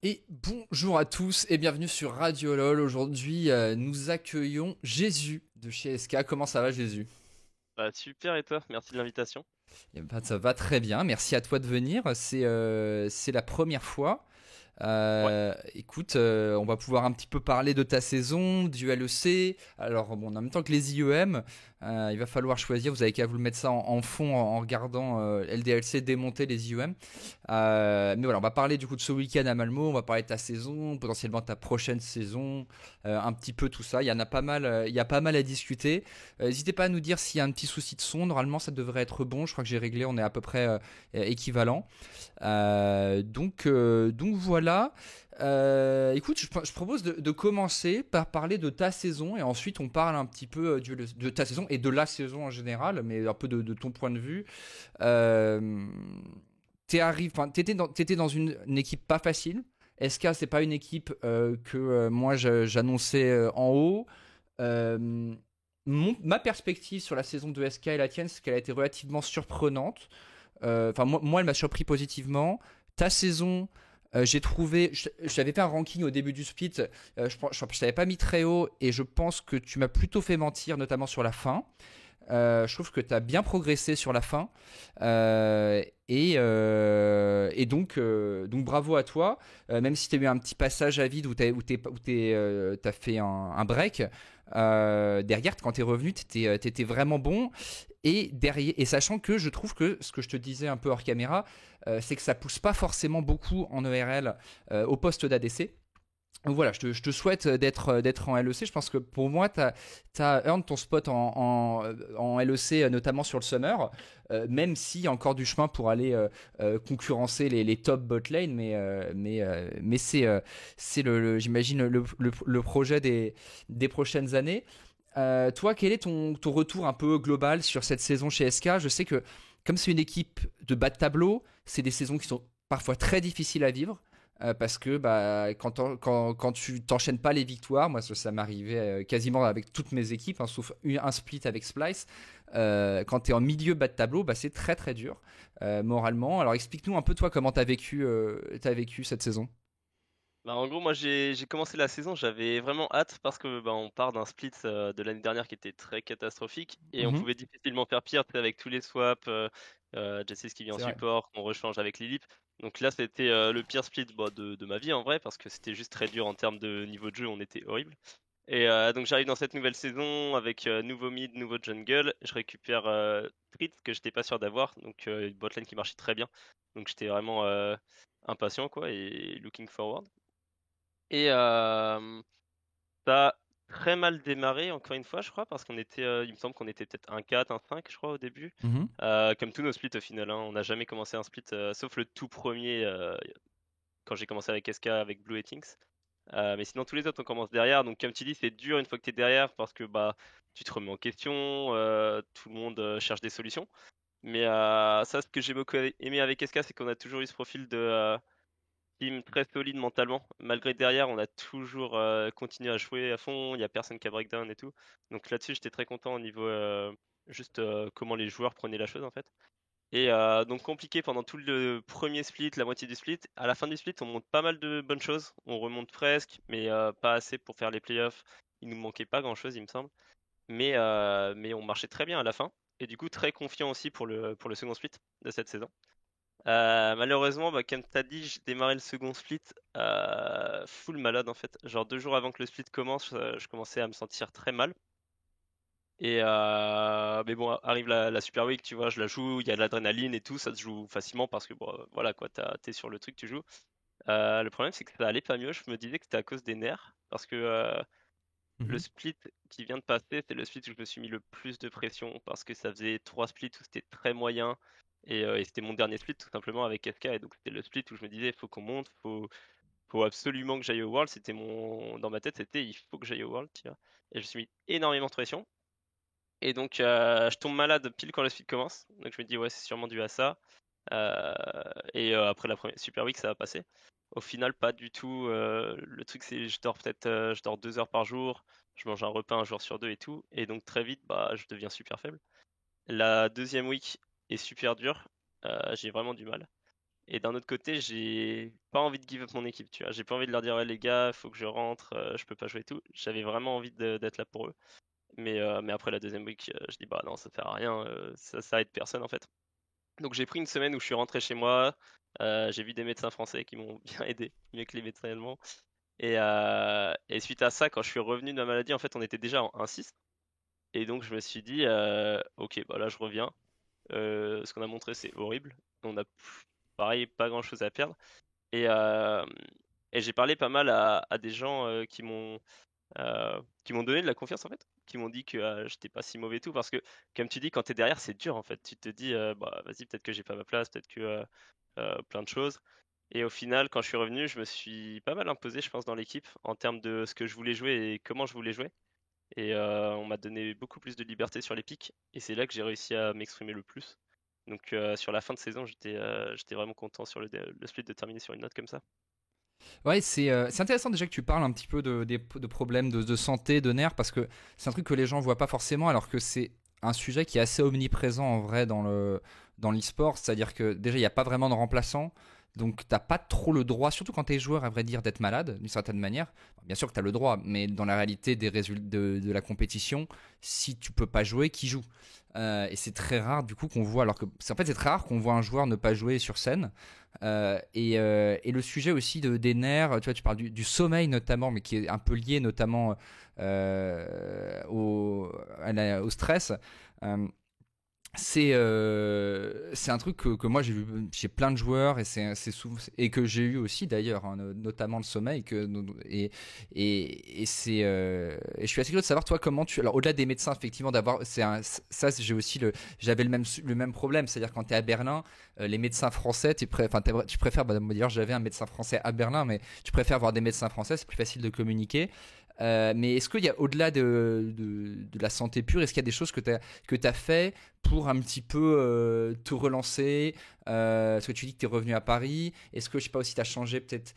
Et bonjour à tous et bienvenue sur Radio LOL. Aujourd'hui, nous accueillons Jésus de chez SK. Comment ça va, Jésus? Bah, super et toi? Merci de l'invitation. Eh ben, ça va très bien. Merci à toi de venir. C'est la première fois. Ouais, Écoute, on va pouvoir un petit peu parler de ta saison, du LEC. Alors, bon, en même temps que les IEM, il va falloir choisir. Vous avez qu'à vous le mettre ça en fond en regardant LDLC démonter les IEM. Mais voilà, on va parler du coup de ce week-end à Malmo. On va parler de ta saison, potentiellement de ta prochaine saison, un petit peu tout ça. Il y en a pas mal, il y a pas mal à discuter. N'hésitez pas à nous dire s'il y a un petit souci de son. Normalement, ça devrait être bon. Je crois que j'ai réglé. On est à peu près équivalent. Donc voilà. Écoute, je propose de commencer par parler de ta saison et ensuite on parle un petit peu de ta saison et de la saison en général, mais un peu de ton point de vue. Euh, t'étais dans une équipe pas facile. SK, c'est pas une équipe que moi j'annonçais en haut. Euh, Ma perspective sur la saison de SK et la tienne, c'est qu'elle a été relativement surprenante. Enfin, moi, elle m'a surpris positivement. Ta saison, j'ai trouvé. J'avais fait un ranking au début du split. Je t'avais pas mis très haut et je pense que tu m'as plutôt fait mentir, notamment sur la fin. Je trouve que tu as bien progressé sur la fin. Donc bravo à toi. Même si tu as eu un petit passage à vide t'as fait un break, derrière, quand tu es revenu, tu étais vraiment bon. Et sachant que je trouve que ce que je te disais un peu hors caméra, c'est que ça pousse pas forcément beaucoup en ERL au poste d'ADC. Donc voilà, je te souhaite d'être en LEC. Je pense que pour moi, tu as earned ton spot en LEC, notamment sur le Summer, même s'il y a encore du chemin pour aller concurrencer les top bot lane. Mais c'est j'imagine, le projet des prochaines années. Toi, quel est ton retour un peu global sur cette saison chez SK? Je sais que comme c'est une équipe de bas de tableau, c'est des saisons qui sont parfois très difficiles à vivre. Parce que quand tu t'enchaînes pas les victoires, moi ça m'arrivait quasiment avec toutes mes équipes, hein, sauf un split avec Splice, quand tu es en milieu bas de tableau, bah, c'est très très dur moralement. Alors explique-nous un peu toi comment t'as vécu cette saison. Bah, en gros, moi j'ai commencé la saison, j'avais vraiment hâte parce que bah, on part d'un split de l'année dernière qui était très catastrophique et on Mhm. pouvait difficilement faire pire, tu sais, avec tous les swaps, Jessis qui vient en C'est vrai. support, qu'on rechange avec Lilip. Donc là, c'était le pire split bah, de ma vie en vrai parce que c'était juste très dur en termes de niveau de jeu, on était horrible. Et donc j'arrive dans cette nouvelle saison avec nouveau mid, nouveau jungle. Je récupère Trit que j'étais pas sûr d'avoir, donc une botlane qui marchait très bien. Donc j'étais vraiment impatient quoi et looking forward. Et ça a très mal démarré encore une fois je crois parce qu'on était, il me semble qu'on était peut-être un 4, un 5 je crois au début. Mhm. Comme tous nos splits au final, hein. On n'a jamais commencé un split sauf le tout premier quand j'ai commencé avec SK avec Blue et Tinks. Mais sinon, tous les autres, on commence derrière. Donc, comme tu dis, c'est dur une fois que tu es derrière parce que bah, tu te remets en question, tout le monde cherche des solutions. Mais ça, ce que j'ai beaucoup aimé avec SK, c'est qu'on a toujours eu ce profil de team très solide mentalement. Malgré derrière, on a toujours continué à jouer à fond. Il n'y a personne qui a breakdown et tout. Donc là-dessus, j'étais très content au niveau juste comment les joueurs prenaient la chose en fait. Et donc compliqué pendant tout le premier split, la moitié du split. À la fin du split, on monte pas mal de bonnes choses. On remonte presque, mais pas assez pour faire les playoffs. Il nous manquait pas grand-chose, il me semble. Mais on marchait très bien à la fin. Et du coup, très confiant aussi pour le second split de cette saison. Malheureusement, bah, comme t'as dit, j'ai démarré le second split full malade en fait. Genre 2 jours avant que le split commence, je commençais à me sentir très mal. Et mais bon, arrive la Super Week, tu vois, je la joue, il y a de l'adrénaline et tout, ça se joue facilement parce que bon, voilà quoi, t'es sur le truc, tu joues. Le problème, c'est que ça allait pas mieux. Je me disais que c'était à cause des nerfs parce que le Mhm. split qui vient de passer, c'est le split où je me suis mis le plus de pression parce que ça faisait 3 splits où c'était très moyen et c'était mon dernier split tout simplement avec FK et donc c'était le split où je me disais il faut qu'on monte, faut absolument que j'aille au World. C'était mon dans ma tête, c'était il faut que j'aille au World, tu vois. Et je me suis mis énormément de pression. Et donc, je tombe malade pile quand le speed commence. Donc, je me dis, ouais, c'est sûrement dû à ça. Euh, et après la première Super Week, ça va passer. Au final, pas du tout. Le truc, c'est je dors peut-être je dors 2 heures par jour. Je mange un repas un jour sur deux et tout. Et donc, très vite, bah, je deviens super faible. La deuxième week est super dure. J'ai vraiment du mal. Et d'un autre côté, j'ai pas envie de give up mon équipe, tu vois. J'ai pas envie de leur dire, ouais, les gars, faut que je rentre, je peux pas jouer et tout. J'avais vraiment envie d'être là pour eux. Mais après la deuxième week, je dis, bah non, ça sert à rien, ça aide personne en fait. Donc j'ai pris une semaine où je suis rentré chez moi, j'ai vu des médecins français qui m'ont bien aidé, mieux que les médecins allemands. Et suite à ça, quand je suis revenu de ma maladie, en fait, on était déjà en 1-6. Et donc je me suis dit, ok, bah là je reviens. Ce qu'on a montré, c'est horrible. On a pareil, pas grand-chose à perdre. Et, euh, et j'ai parlé pas mal à des gens qui m'ont donné de la confiance en fait, qui m'ont dit que j'étais pas si mauvais et tout, parce que comme tu dis, quand t'es derrière, c'est dur en fait. Tu te dis, bah vas-y, peut-être que j'ai pas ma place, peut-être que plein de choses. Et au final, quand je suis revenu, je me suis pas mal imposé, je pense, dans l'équipe en termes de ce que je voulais jouer et comment je voulais jouer. Et on m'a donné beaucoup plus de liberté sur les pics, et c'est là que j'ai réussi à m'exprimer le plus. Donc sur la fin de saison, j'étais vraiment content sur le split de terminer sur une note comme ça. Ouais, c'est intéressant déjà que tu parles un petit peu de problèmes de santé, de nerfs, parce que c'est un truc que les gens voient pas forcément, alors que c'est un sujet qui est assez omniprésent en vrai dans l'e-sport. C'est-à-dire que déjà, il n'y a pas vraiment de remplaçant. Donc, t'as pas trop le droit, surtout quand t'es joueur, à vrai dire, d'être malade, d'une certaine manière. Bien sûr que t'as le droit, mais dans la réalité des résultats de la compétition, si tu peux pas jouer, qui joue? Et c'est très rare, du coup, qu'on voit, alors que en fait, c'est très rare qu'on voit un joueur ne pas jouer sur scène. Et le sujet aussi des nerfs, tu vois, tu parles du sommeil notamment, mais qui est un peu lié notamment au stress. Euh, c'est un truc que moi j'ai vu chez plein de joueurs, et c'est souvent, et que j'ai eu aussi d'ailleurs, hein, notamment le sommeil, et je suis assez curieux de savoir toi comment tu, alors au-delà des médecins effectivement, d'avoir j'ai aussi j'avais le même problème, c'est-à-dire quand tu es à Berlin, les médecins français tu préfères, bah, me dire, j'avais un médecin français à Berlin, mais tu préfères voir des médecins français, c'est plus facile de communiquer. Mais est-ce qu'il y a, au-delà de la santé pure, est-ce qu'il y a des choses que tu as fait pour un petit peu te relancer? Parce que tu dis que tu es revenu à Paris. Est-ce que, je sais pas, aussi tu as changé peut-être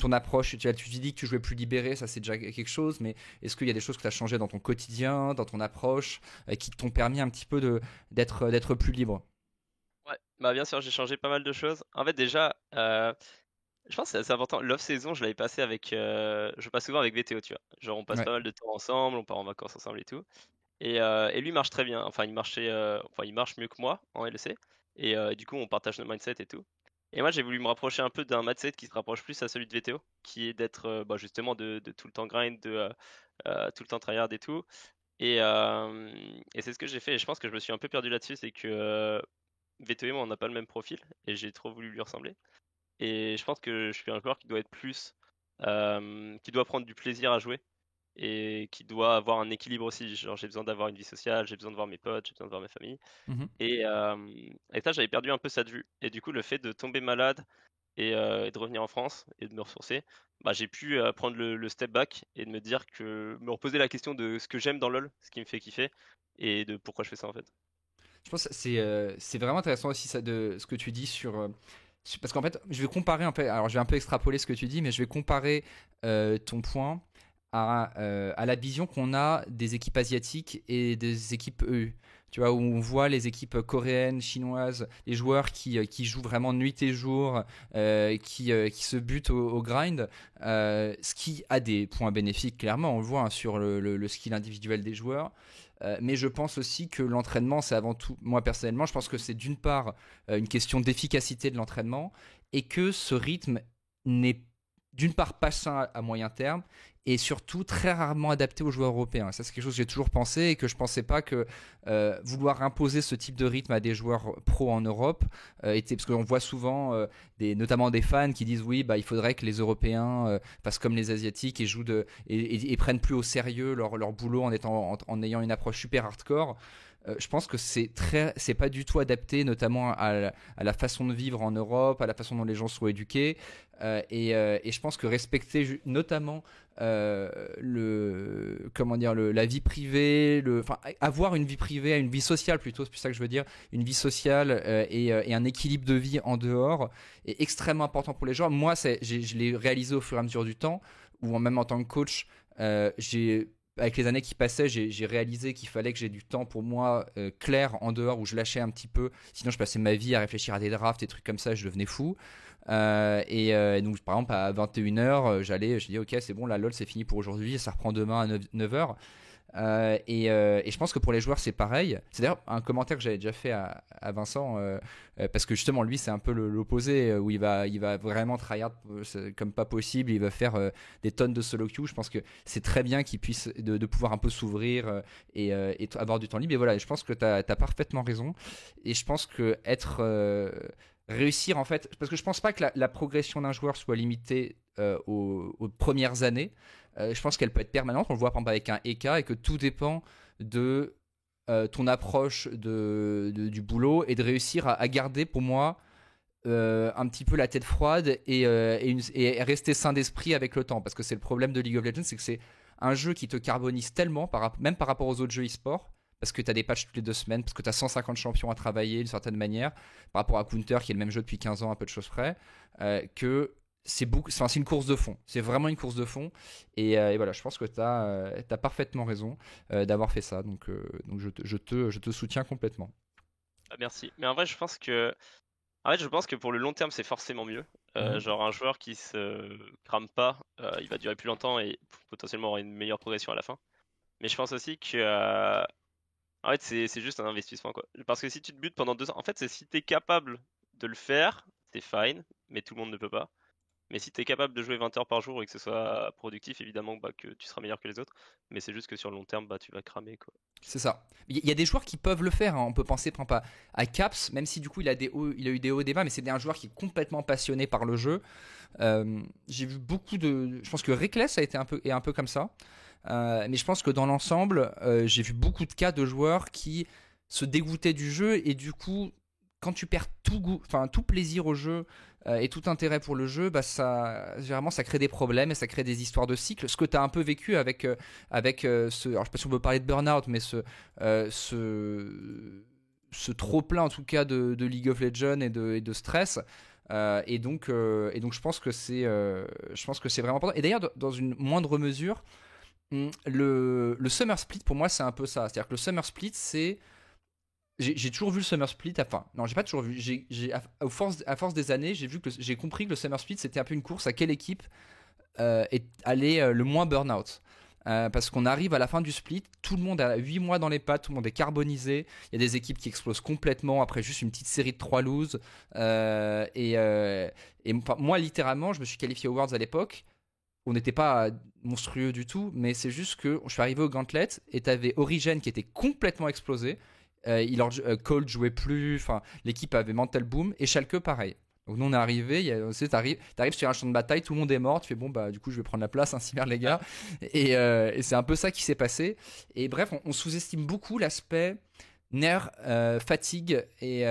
ton approche? Tu dis que tu jouais plus libéré, ça c'est déjà quelque chose, mais est-ce qu'il y a des choses que tu as changé dans ton quotidien, dans ton approche, qui t'ont permis un petit peu d'être plus libre? Ouais, bah bien sûr, j'ai changé pas mal de choses. En fait, déjà, je pense que c'est assez important. L'off-saison, je l'avais passé avec. Je passe souvent avec VTO, tu vois. Genre, on passe Ouais. pas mal de temps ensemble, on part en vacances ensemble et tout. Et lui marche très bien. Enfin, il marche mieux que moi en LEC. Et du coup, on partage nos mindset et tout. Et moi, j'ai voulu me rapprocher un peu d'un mindset qui se rapproche plus à celui de VTO, qui est d'être bah, justement de tout le temps grind, tout le temps tryhard et tout. Et c'est ce que j'ai fait. Et je pense que je me suis un peu perdu là-dessus, c'est que VTO et moi, on n'a pas le même profil, et j'ai trop voulu lui ressembler. Et je pense que je suis un joueur qui doit être plus, qui doit prendre du plaisir à jouer et qui doit avoir un équilibre aussi. Genre, j'ai besoin d'avoir une vie sociale, j'ai besoin de voir mes potes, j'ai besoin de voir ma famille. Mhm. Et ça, j'avais perdu un peu ça de vue. Et du coup, le fait de tomber malade et de revenir en France et de me ressourcer, bah, j'ai pu prendre le step back et de me dire que, me reposer la question de ce que j'aime dans LoL, ce qui me fait kiffer et de pourquoi je fais ça en fait. Je pense que c'est vraiment intéressant aussi ça, de ce que tu dis parce qu'en fait, je vais comparer un peu. Alors, je vais un peu extrapoler ce que tu dis, mais je vais comparer ton point à la vision qu'on a des équipes asiatiques et des équipes EU. Tu vois, où on voit les équipes coréennes, chinoises, les joueurs qui jouent vraiment nuit et jour, qui se butent au grind, ce qui a des points bénéfiques, clairement, on le voit, hein, sur le skill individuel des joueurs. Mais je pense aussi que l'entraînement, c'est avant tout, moi personnellement, je pense que c'est d'une part une question d'efficacité de l'entraînement, et que ce rythme n'est d'une part pas sain à moyen terme, et surtout très rarement adapté aux joueurs européens. Ça, c'est quelque chose que j'ai toujours pensé, et que je pensais pas que vouloir imposer ce type de rythme à des joueurs pro en Europe parce qu'on voit souvent notamment des fans qui disent oui, bah, il faudrait que les Européens fassent comme les Asiatiques et jouent et prennent plus au sérieux leur boulot en ayant une approche super hardcore. Je pense que c'est pas du tout adapté, notamment à la façon de vivre en Europe, à la façon dont les gens sont éduqués. Et je pense que respecter notamment comment dire, la vie privée, enfin, avoir une vie privée, une vie sociale plutôt, c'est plus ça que je veux dire, une vie sociale et un équilibre de vie en dehors est extrêmement important pour les joueurs. Moi, je l'ai réalisé au fur et à mesure du temps, ou même en tant que coach, j'ai avec les années qui passaient, j'ai réalisé qu'il fallait que j'ai du temps pour moi clair en dehors où je lâchais un petit peu. Sinon, je passais ma vie à réfléchir à des drafts, des trucs comme ça, je devenais fou. Et donc, par exemple, à 21h, j'ai dit, ok, c'est bon, la LOL, c'est fini pour aujourd'hui, ça reprend demain à 9h. Et je pense que pour les joueurs c'est pareil. C'est d'ailleurs un commentaire que j'avais déjà fait à Vincent parce que justement lui c'est un peu l'opposé où il va vraiment tryhard comme pas possible. Il va faire des tonnes de solo queue. Je pense que c'est très bien qu'il puisse de pouvoir un peu s'ouvrir et avoir du temps libre. Et voilà, je pense que t'as parfaitement raison. Et je pense que réussir en fait, parce que je pense pas que la progression d'un joueur soit limitée aux premières années. Je pense qu'elle peut être permanente. On le voit par exemple avec un EK et que tout dépend de ton approche du boulot et de réussir à garder pour moi un petit peu la tête froide et rester sain d'esprit avec le temps. Parce que c'est le problème de League of Legends, c'est que c'est un jeu qui te carbonise tellement, même par rapport aux autres jeux e-sport. Parce que tu as des patchs toutes les 2 semaines, parce que tu as 150 champions à travailler d'une certaine manière, par rapport à Counter qui est le même jeu depuis 15 ans, à peu de choses près, que c'est une course de fond. C'est vraiment une course de fond. Et voilà, je pense que tu as parfaitement raison d'avoir fait ça. Donc je te soutiens complètement. Ah, merci. Mais en vrai, je pense que pour le long terme, c'est forcément mieux. Genre un joueur qui se crame pas, il va durer plus longtemps et potentiellement aura une meilleure progression à la fin. Mais je pense aussi que en fait, c'est juste un investissement, quoi. Parce que si tu te butes pendant 2 ans, en fait, c'est si t'es capable de le faire, c'est fine, mais tout le monde ne peut pas. Mais si t'es capable de jouer 20 heures par jour et que ce soit productif, évidemment bah, que tu seras meilleur que les autres. Mais c'est juste que sur le long terme, bah, tu vas cramer, quoi. C'est ça. Il y a des joueurs qui peuvent le faire. Hein. On peut penser par exemple à Caps, même si du coup il a eu des hauts et des bas, mais c'est un joueur qui est complètement passionné par le jeu. J'ai vu beaucoup de. Je pense que Reckless est un peu comme ça. Mais je pense que dans l'ensemble, j'ai vu beaucoup de cas de joueurs qui se dégoûtaient du jeu et du coup, quand tu perds tout plaisir au jeu et tout intérêt pour le jeu, bah généralement ça crée des problèmes et ça crée des histoires de cycles. Ce que tu as un peu vécu avec ce. Alors je sais pas si on peut parler de burn-out, mais ce trop plein en tout cas de League of Legends et de stress. Et donc je pense que c'est vraiment important. Et d'ailleurs dans une moindre mesure. Le Summer Split pour moi c'est un peu ça, c'est-à-dire que le Summer Split c'est j'ai toujours vu le Summer Split, enfin non j'ai pas toujours vu, à force des années j'ai compris que le Summer Split c'était un peu une course à quelle équipe allait le moins burn-out. Parce qu'on arrive à la fin du split, tout le monde a 8 mois dans les pattes, tout le monde est carbonisé, il y a des équipes qui explosent complètement après juste une petite série de 3 loses. Moi littéralement je me suis qualifié aux Worlds à l'époque. On n'était pas monstrueux du tout, mais c'est juste que je suis arrivé au Gauntlet et t'avais Origen qui était complètement explosé. Cold jouait plus, l'équipe avait Mental Boom et Schalke pareil. Donc nous on est arrivé, t'arrives sur un champ de bataille, tout le monde est mort, tu fais bon bah du coup je vais prendre la place, ainsi merde les gars. Et c'est un peu ça qui s'est passé. Et bref, on sous-estime beaucoup l'aspect nerfs, fatigue et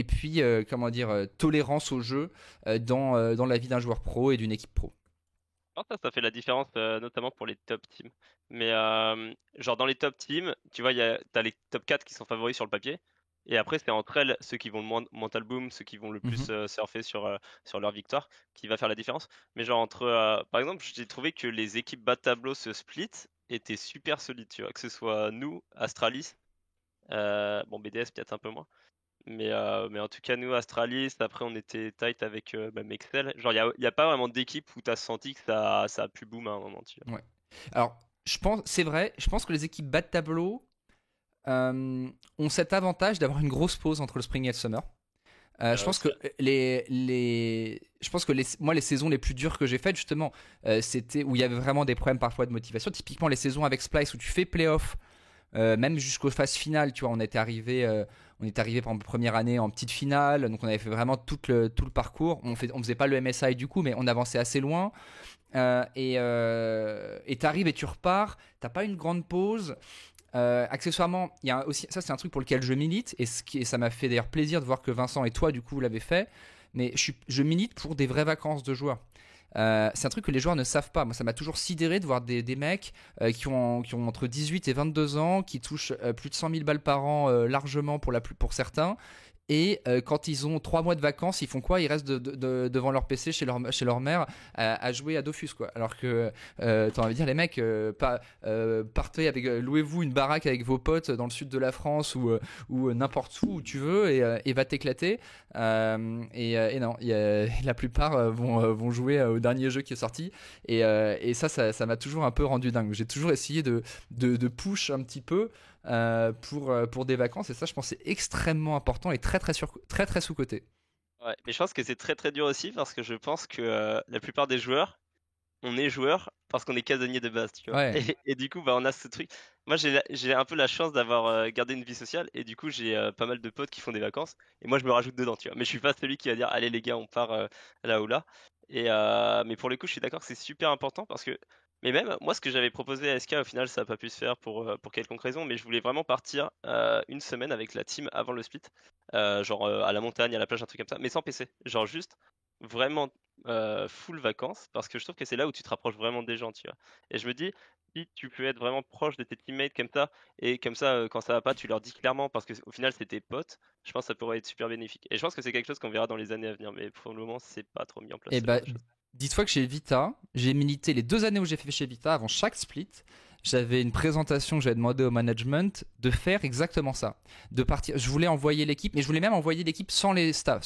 puis comment dire tolérance au jeu dans la vie d'un joueur pro et d'une équipe pro. Alors ça fait la différence notamment pour les top teams. Mais genre dans les top teams, tu vois, t'as les top 4 qui sont favoris sur le papier. Et après, c'est entre elles ceux qui vont le moins mental boom, ceux qui vont le plus surfer sur leur victoire, qui va faire la différence. Mais genre par exemple, j'ai trouvé que les équipes bas de tableau se split étaient super solides, tu vois, que ce soit nous, Astralis, bon BDS peut-être un peu moins. Mais en tout cas, nous, Astralis, après, on était tight avec Mexel. Genre, il y a pas vraiment d'équipe où tu as senti que ça a pu boom à un moment. Tu vois. Ouais. Alors, c'est vrai, je pense que les équipes bas de tableau ont cet avantage d'avoir une grosse pause entre le spring et le summer. Je pense que moi les saisons les plus dures que j'ai faites justement c'était où il y avait vraiment des problèmes parfois de motivation, typiquement les saisons avec Splyce où tu fais playoff même jusqu'aux phases finales, tu vois, on est arrivé par exemple première année en petite finale, donc on avait fait vraiment tout le parcours, on faisait pas le MSI du coup mais on avançait assez loin et t'arrives et tu repars, t'as pas une grande pause. Accessoirement, il y a aussi, ça c'est un truc pour lequel je milite et ça m'a fait d'ailleurs plaisir de voir que Vincent et toi du coup vous l'avez fait, mais je milite pour des vraies vacances de joueurs. C'est un truc que les joueurs ne savent pas. Moi ça m'a toujours sidéré de voir des mecs qui ont entre 18 et 22 ans, qui touchent plus de 100 000 balles par an largement pour certains, Et quand ils ont 3 mois de vacances, ils font quoi? Ils restent devant leur PC chez leur mère à jouer à Dofus, quoi. Alors que t'as envie de dire, les mecs, partez louez-vous une baraque avec vos potes dans le sud de la France ou n'importe où tu veux et va t'éclater. Et non, la plupart vont jouer au dernier jeu qui est sorti. Et ça m'a toujours un peu rendu dingue. J'ai toujours essayé de push un petit peu pour des vacances, et ça je pense c'est extrêmement important et très sous-coté. Ouais, mais je pense que c'est très très dur aussi parce que je pense que la plupart des joueurs, on est joueur parce qu'on est casanier de base, tu vois. Ouais. Et du coup, bah, on a ce truc. Moi, j'ai un peu la chance d'avoir gardé une vie sociale et du coup, j'ai pas mal de potes qui font des vacances et moi, je me rajoute dedans, tu vois. Mais je suis pas celui qui va dire, allez les gars, on part là ou là. Mais pour le coup, je suis d'accord que c'est super important parce que, mais même moi, ce que j'avais proposé à SK, au final, ça n'a pas pu se faire pour quelconque raison, mais je voulais vraiment partir une semaine avec la team avant le split, genre à la montagne, à la plage, un truc comme ça, mais sans PC. Genre juste vraiment full vacances parce que je trouve que c'est là où tu te rapproches vraiment des gens, tu vois. Et je me dis, si tu peux être vraiment proche de tes teammates comme ça, et comme ça, quand ça va pas, tu leur dis clairement parce que au final c'est tes potes, je pense que ça pourrait être super bénéfique. Et je pense que c'est quelque chose qu'on verra dans les années à venir, mais pour le moment, c'est pas trop mis en place Et ce genre bah, de choses. dis-toi que chez Vita, j'ai milité les 2 années où j'ai fait chez Vita, avant chaque split, j'avais une présentation que j'avais demandé au management de faire exactement ça. De partir, je voulais envoyer l'équipe, mais je voulais même envoyer l'équipe sans le staff,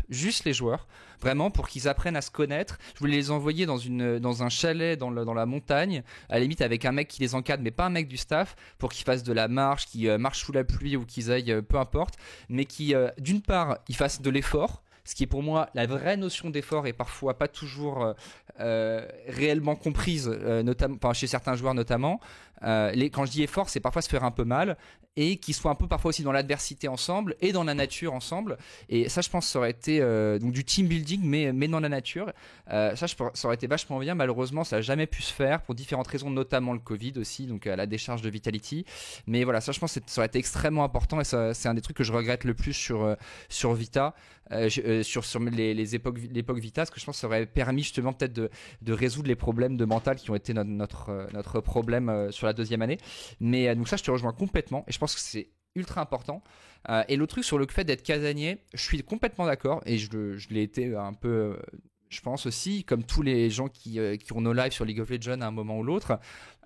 juste les joueurs, vraiment pour qu'ils apprennent à se connaître. Je voulais les envoyer dans un chalet dans la montagne, à la limite avec un mec qui les encadre, mais pas un mec du staff, pour qu'ils fassent de la marche, qu'ils marchent sous la pluie ou qu'ils aillent, peu importe, mais qui, d'une part, ils fassent de l'effort. Ce qui est pour moi la vraie notion d'effort et parfois pas toujours réellement comprise, notamment, chez certains joueurs notamment. Quand je dis effort, c'est parfois se faire un peu mal et qu'ils soient un peu parfois aussi dans l'adversité ensemble et dans la nature ensemble. Et ça, je pense, ça aurait été donc du team building, mais dans la nature. Ça aurait été vachement bien. Malheureusement, ça n'a jamais pu se faire pour différentes raisons, notamment le Covid aussi, donc la décharge de Vitality. Mais voilà, ça, je pense, ça aurait été extrêmement important et ça, c'est un des trucs que je regrette le plus sur Vita. Sur l'époque Vita, parce que je pense que ça aurait permis justement peut-être de résoudre les problèmes de mental qui ont été notre problème sur la 2e année. Mais donc ça, je te rejoins complètement et je pense que c'est ultra important. Et le truc sur le fait d'être casanier, je suis complètement d'accord et je l'ai été un peu, je pense aussi, comme tous les gens qui ont nos lives sur League of Legends à un moment ou l'autre.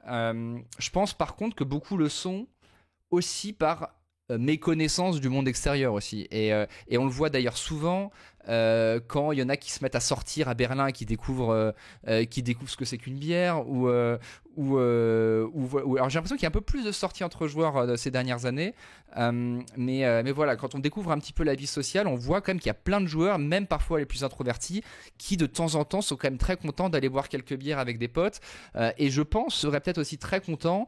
Je pense par contre que beaucoup le sont aussi par méconnaissance du monde extérieur aussi. Et on le voit d'ailleurs souvent quand il y en a qui se mettent à sortir à Berlin et qui découvrent ce que c'est qu'une bière alors j'ai l'impression qu'il y a un peu plus de sorties entre joueurs ces dernières années, mais voilà, quand on découvre un petit peu la vie sociale, on voit quand même qu'il y a plein de joueurs, même parfois les plus introvertis, qui de temps en temps sont quand même très contents d'aller boire quelques bières avec des potes, et je pense seraient peut-être aussi très contents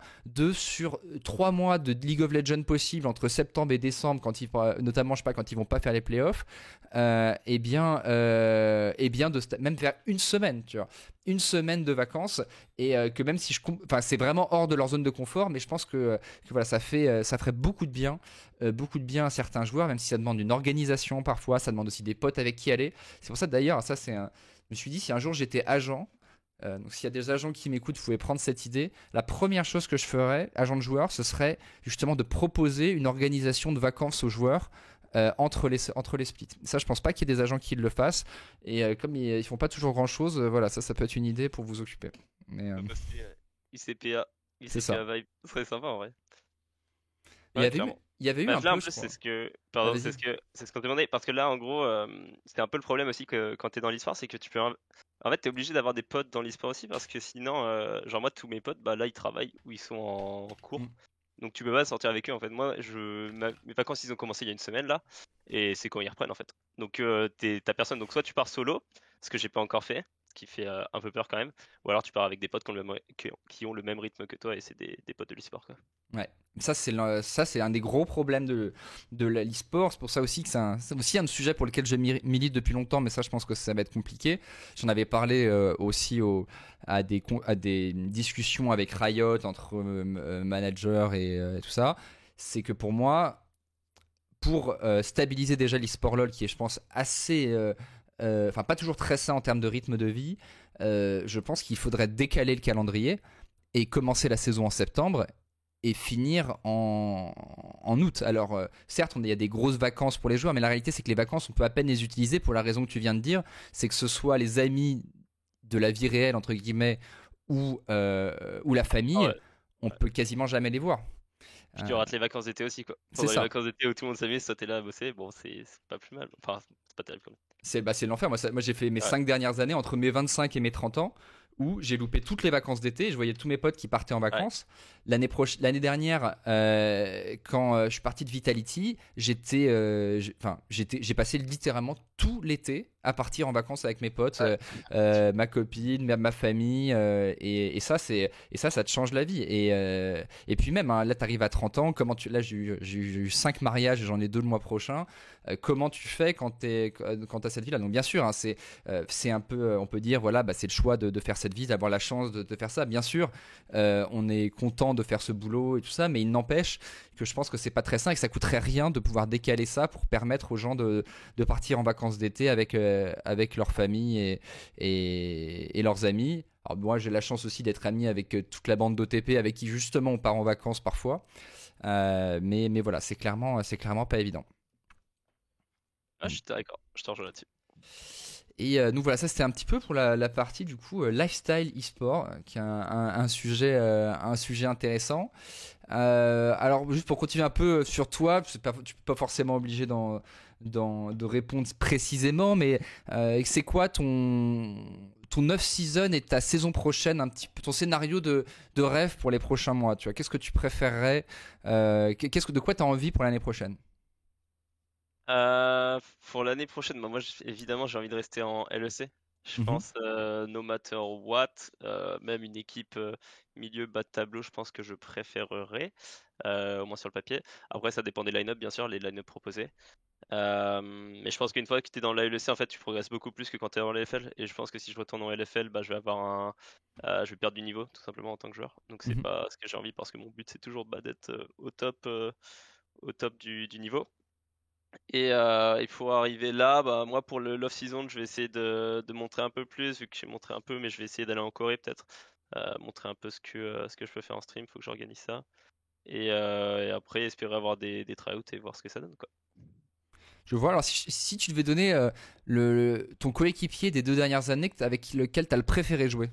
sur 3 mois de League of Legends possible entre septembre et décembre, notamment je sais pas, quand ils vont pas faire les playoffs, et bien même faire une semaine, tu vois, une semaine de vacances, et que même si c'est vraiment hors de leur zone de confort, mais je pense que voilà, ça ferait beaucoup de bien à certains joueurs, même si ça demande une organisation parfois, ça demande aussi des potes avec qui aller. C'est pour ça d'ailleurs, je me suis dit, si un jour j'étais agent, donc s'il y a des agents qui m'écoutent, vous pouvez prendre cette idée. La première chose que je ferais, agent de joueur, ce serait justement de proposer une organisation de vacances aux joueurs entre les splits. Ça, je pense pas qu'il y ait des agents qui le fassent. Et comme ils font pas toujours grand chose, voilà, ça peut être une idée pour vous occuper. Mais, ICPA, c'est ça. ICPA vibe, ce serait sympa en vrai. Il y Ouais, avait clairement. eu Bah, un là, peu, en je plus, crois. pardon, Vas-y. c'est ce qu'on te demandait. Parce que là, en gros, c'était un peu le problème aussi que quand t'es dans l'e-sport, c'est que tu peux. En fait, t'es obligé d'avoir des potes dans l'e-sport aussi parce que sinon, genre moi, tous mes potes, bah là, ils travaillent ou ils sont en cours. Mm. Donc tu peux pas sortir avec eux en fait. Moi, mes vacances, ils ont commencé il y a une semaine là. Et c'est quand ils reprennent en fait. Donc t'as personne. Donc soit tu pars solo, ce que j'ai pas encore fait, ce qui fait un peu peur quand même. Ou alors tu pars avec des potes qui ont le même rythme que toi et c'est des potes de l'e-sport quoi. Ouais. Ça, c'est un des gros problèmes de l'e-sport. C'est pour ça aussi que c'est aussi un sujet pour lequel je milite depuis longtemps, mais ça, je pense que ça va être compliqué. J'en avais parlé aussi à des discussions avec Riot, entre managers et tout ça. C'est que pour moi, pour stabiliser déjà l'e-sport LoL, qui est, je pense, assez. Enfin, pas toujours très sain en termes de rythme de vie, je pense qu'il faudrait décaler le calendrier et commencer la saison en septembre et finir en août. Alors, certes, il y a des grosses vacances pour les joueurs, mais la réalité, c'est que les vacances, on peut à peine les utiliser pour la raison que tu viens de dire, c'est que ce soit les amis de la vie réelle, entre guillemets, ou la Ah famille, ouais. on peut quasiment jamais les voir. Puis tu Euh, rates les vacances d'été aussi, quoi. c'est Pendant les ça. vacances d'été où tout le monde s'amuse, toi t'es là à bosser, bon, c'est pas plus mal. Enfin, c'est pas terrible quand même. C'est l'enfer. Moi, j'ai fait mes Ouais, 5 dernières années, entre mes 25 et mes 30 ans, où j'ai loupé toutes les vacances d'été. Je voyais tous mes potes qui partaient en ouais, vacances. L'année dernière, quand je suis parti de Vitality, j'ai passé littéralement tout l'été à partir en vacances avec mes potes, ouais. ma copine, ma famille, et ça te change la vie. Et puis même, hein, là, tu arrives à 30 ans, là, j'ai eu 5 mariages, et j'en ai 2 le mois prochain. Comment tu fais quand tu as cette vie-là? Donc bien sûr, hein, c'est un peu, on peut dire, voilà, bah, c'est le choix de faire cette vie, d'avoir la chance de faire ça. Bien sûr, on est content de faire ce boulot et tout ça, mais il n'empêche que je pense que c'est pas très sain et que ça coûterait rien de pouvoir décaler ça pour permettre aux gens de partir en vacances d'été avec leur famille et leurs amis. Alors moi, j'ai la chance aussi d'être ami avec toute la bande d'OTP avec qui justement on part en vacances parfois. Mais voilà, c'est clairement pas évident. Ah, je suis d'accord, je te rejoins là-dessus. Et donc voilà, ça c'était un petit peu pour la partie du coup lifestyle e-sport, qui est un sujet intéressant. Alors juste pour continuer un peu sur toi, tu peux pas forcément obligé de répondre précisément, mais c'est quoi ton off-season et ta saison prochaine, un petit peu ton scénario de rêve pour les prochains mois, tu vois, qu'est-ce que tu préférerais, de quoi tu as envie pour l'année prochaine? Pour l'année prochaine, bah, moi évidemment j'ai envie de rester en LEC. Je Mhm, pense no matter what, même une équipe milieu bas de tableau, je pense que je préférerais, au moins sur le papier. Après ça dépend des line-up bien sûr, les line-up proposés. Mais je pense qu'une fois que tu es dans la LEC, en fait tu progresses beaucoup plus que quand tu es en LFL. Et je pense que si je retourne en LFL, bah, je vais perdre du niveau tout simplement en tant que joueur. Donc c'est mhm. pas ce que j'ai envie parce que mon but c'est toujours bah, d'être au top du niveau. Et il faut arriver là, bah, moi pour le l'off-season, je vais essayer de montrer un peu plus, vu que j'ai montré un peu, mais je vais essayer d'aller en Corée peut-être, montrer un peu ce que je peux faire en stream, faut que j'organise ça. Et après espérer avoir des tryouts et voir ce que ça donne, quoi. Je vois. Alors, si tu devais donner ton coéquipier des 2 dernières années avec lequel tu as le préféré jouer.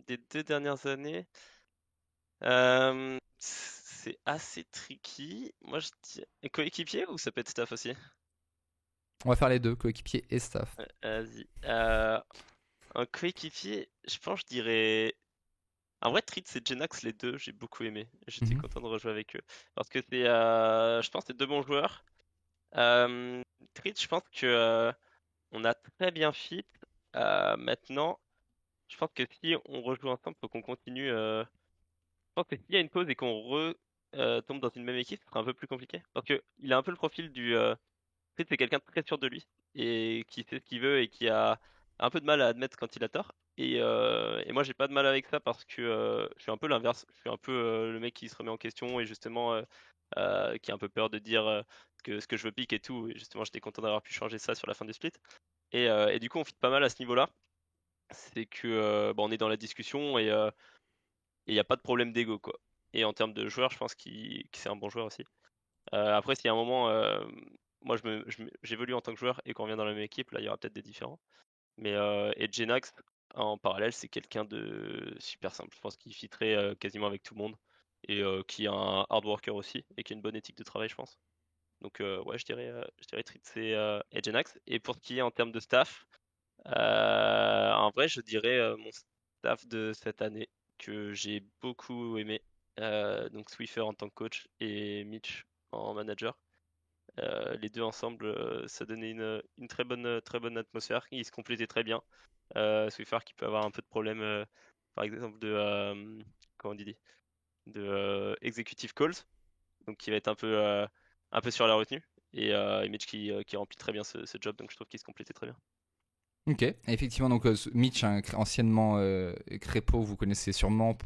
Des 2 dernières années, c'est assez tricky. Moi je dis coéquipier ou ça peut être staff aussi? On va faire les deux, coéquipier et staff. Vas-y. Un coéquipier, je pense je dirais. En vrai, Treat et Genax, les deux, j'ai beaucoup aimé. J'étais Mhm. content de rejouer avec eux. Parce que je pense que c'est deux bons joueurs. Treat, je pense que on a très bien fit. Maintenant, je pense que si on rejoue ensemble, faut qu'on continue. Je pense que s'il y a une pause et qu'on tombe dans une même équipe, ce sera un peu plus compliqué. Parce que il a un peu le profil du. Treat, c'est quelqu'un de très sûr de lui et qui sait ce qu'il veut et qui a un peu de mal à admettre quand il a tort. Et moi, j'ai pas de mal avec ça parce que je suis un peu l'inverse. Je suis un peu le mec qui se remet en question et justement qui a un peu peur de dire ce que je veux pick et tout. Et justement, j'étais content d'avoir pu changer ça sur la fin du split. Et du coup, on fit pas mal à ce niveau-là. C'est que bah, on est dans la discussion et il n'y a pas de problème d'ego, quoi. Et en termes de joueur, je pense que c'est un bon joueur aussi. Après, s'il y a un moment, moi j'évolue en tant que joueur et qu'on revient dans la même équipe, là il y aura peut-être des différents. Mais et Genax en parallèle, c'est quelqu'un de super simple. Je pense qu'il fitterait quasiment avec tout le monde et qui est un hard worker aussi et qui a une bonne éthique de travail, je pense. Donc ouais, je dirais Tritz et Genax. Et pour ce qui est en termes de staff, en vrai, je dirais mon staff de cette année que j'ai beaucoup aimé. Donc Swiffer en tant que coach et Mitch en manager. Les deux ensemble, ça donnait une très bonne atmosphère. Ils se complétaient très bien. Swiffer qui peut avoir un peu de problème, par exemple, comment on dit, de executive calls, donc qui va être un peu sur la retenue. Et Mitch qui remplit très bien ce job, donc je trouve qu'ils se complétaient très bien. Ok, effectivement, donc Mitch, hein, anciennement Crépeau, vous connaissez sûrement,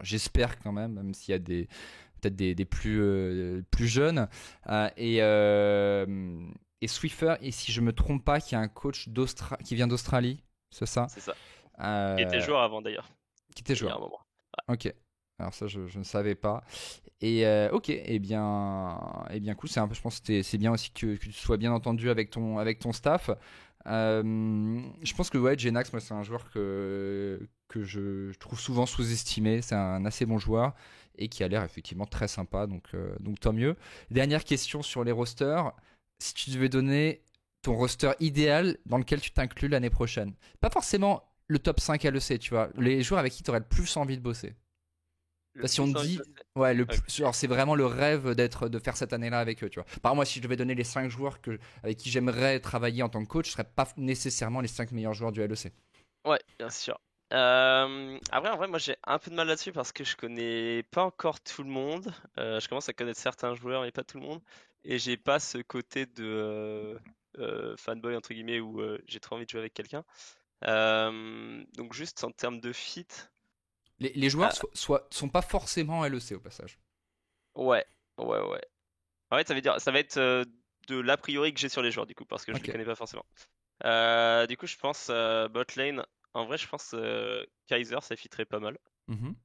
j'espère quand même s'il y a peut-être des plus jeunes. Et Swiffer, et si je me trompe pas, qui est un coach qui vient d'Australie, c'est ça? C'est ça. Qui était Euh, joueur avant d'ailleurs, qui était il y a joueur. un moment. Ok. Alors ça, je ne savais pas. Et ok, eh bien, cool. Je pense que c'est bien aussi que tu sois bien entendu avec ton staff. Je pense que ouais, Genax, moi, c'est un joueur que je trouve souvent sous-estimé. C'est un assez bon joueur et qui a l'air effectivement très sympa. Donc tant mieux. Dernière question sur les rosters. Si tu devais donner ton roster idéal dans lequel tu t'inclus l'année prochaine, pas forcément le top 5 LEC, tu vois, les joueurs avec qui tu aurais le plus envie de bosser. Le Si on plus te envie dit, de bosser. ouais, Ok. genre c'est vraiment le rêve de faire cette année-là avec eux, tu vois. Par exemple, moi, si je devais donner les 5 joueurs avec qui j'aimerais travailler en tant que coach, ce ne seraient pas nécessairement les 5 meilleurs joueurs du LEC. Ouais, bien sûr. Après, en vrai, moi j'ai un peu de mal là-dessus parce que je connais pas encore tout le monde. Je commence à connaître certains joueurs mais pas tout le monde. Et j'ai pas ce côté de fanboy entre guillemets où j'ai trop envie de jouer avec quelqu'un. Donc juste en termes de fit, Les joueurs euh, sont pas forcément LEC au passage. ouais, ouais. En fait, ça veut dire, ça va être de l'a priori que j'ai sur les joueurs du coup parce que je les Ok. connais pas forcément. Du coup, je pense bot lane. En vrai, je pense Kaiser, ça fitterait pas mal. Mhm.